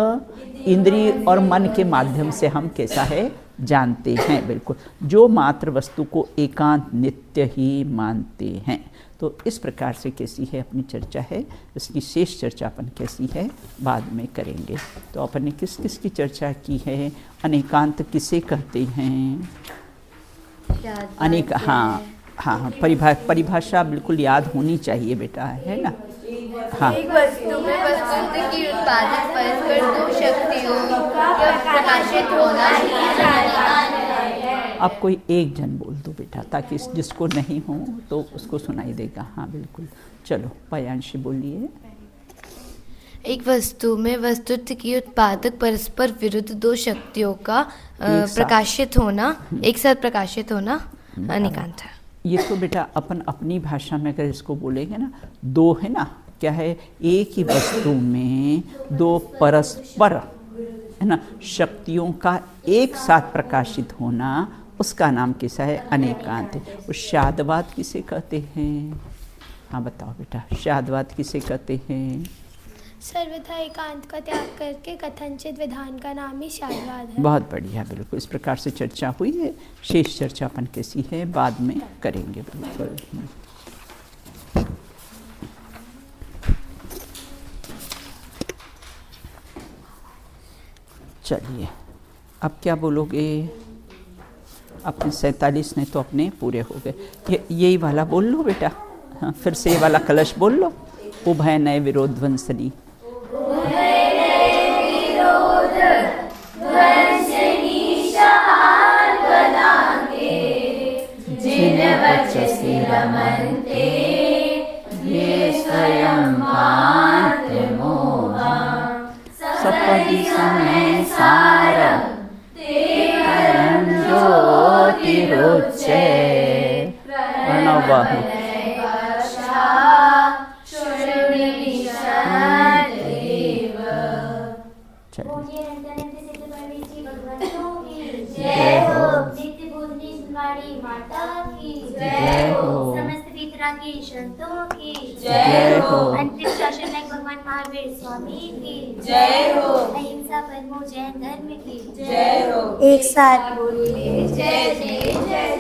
इंद्रिय और मन के माध्यम से हम कैसा है जानते हैं, बिल्कुल। जो मात्र वस्तु को एकांत नित्य ही मानते हैं। तो इस प्रकार से कैसी है अपनी चर्चा है, इसकी शेष चर्चा अपन कैसी है बाद में करेंगे। तो अपन ने किस किस की चर्चा की है? अनेकांत किसे कहते हैं? अनेक, हाँ, परिभाषा बिल्कुल याद होनी चाहिए बेटा, है ना। हाँ, एक वस्तु में वस्तु की उत्पादक परस्पर दो शक्तियों का प्रकाशित होना ही। अब कोई एक जन बोल दो बेटा, ताकि जिसको नहीं हो तो उसको सुनाई देगा। हाँ बिल्कुल, चलो पायांशी बोलिए। एक वस्तु में वस्तुत्व की उत्पादक परस्पर विरुद्ध दो शक्तियों का प्रकाशित होना, एक साथ प्रकाशित होना अनेकांत है। ये तो बेटा अपन अपनी भाषा में अगर इसको बोलेंगे ना, दो है ना, क्या है, एक ही वस्तु में दो परस्पर है ना शक्तियों का एक साथ प्रकाशित होना, उसका नाम कैसा है? अनेकांत है। और शादवाद किसे कहते हैं? हाँ बताओ बेटा, शादवाद किसे कहते हैं? सर्वथा एकांत का त्याग करके कथनचित विधान का नाम ही शादवाद है। बहुत बढ़िया, बिल्कुल। इस प्रकार से चर्चा हुई है। शेष चर्चा अपन कैसी है बाद में करेंगे, बिल्कुल। चलिए, अब क्या बोलोगे? अपने 47 ने तो अपने पूरे हो गए। यही वाला बोल लो बेटा। हाँ, फिर से ये वाला कलश बोल लो। उभय नए विरोध ध्वंसनी, रमन्ते ये स्वयं भान्ति मोहा सपदि समय सारं तेरं ज्योतिरुच्यते। प्रणव चलिए। पूज्य अनंत सिद्ध परमेश जी भगवंतों की जय हो। नित्य बोधनी सुनवाड़ी माता की जय हो। समस्त वितरा की संतों की जय हो। अंतिम शासन नायक भगवान महावीर स्वामी की जय हो। अहिंसा परमो जैन धर्म की जय हो। एक साथ बोलिए जय जय जय।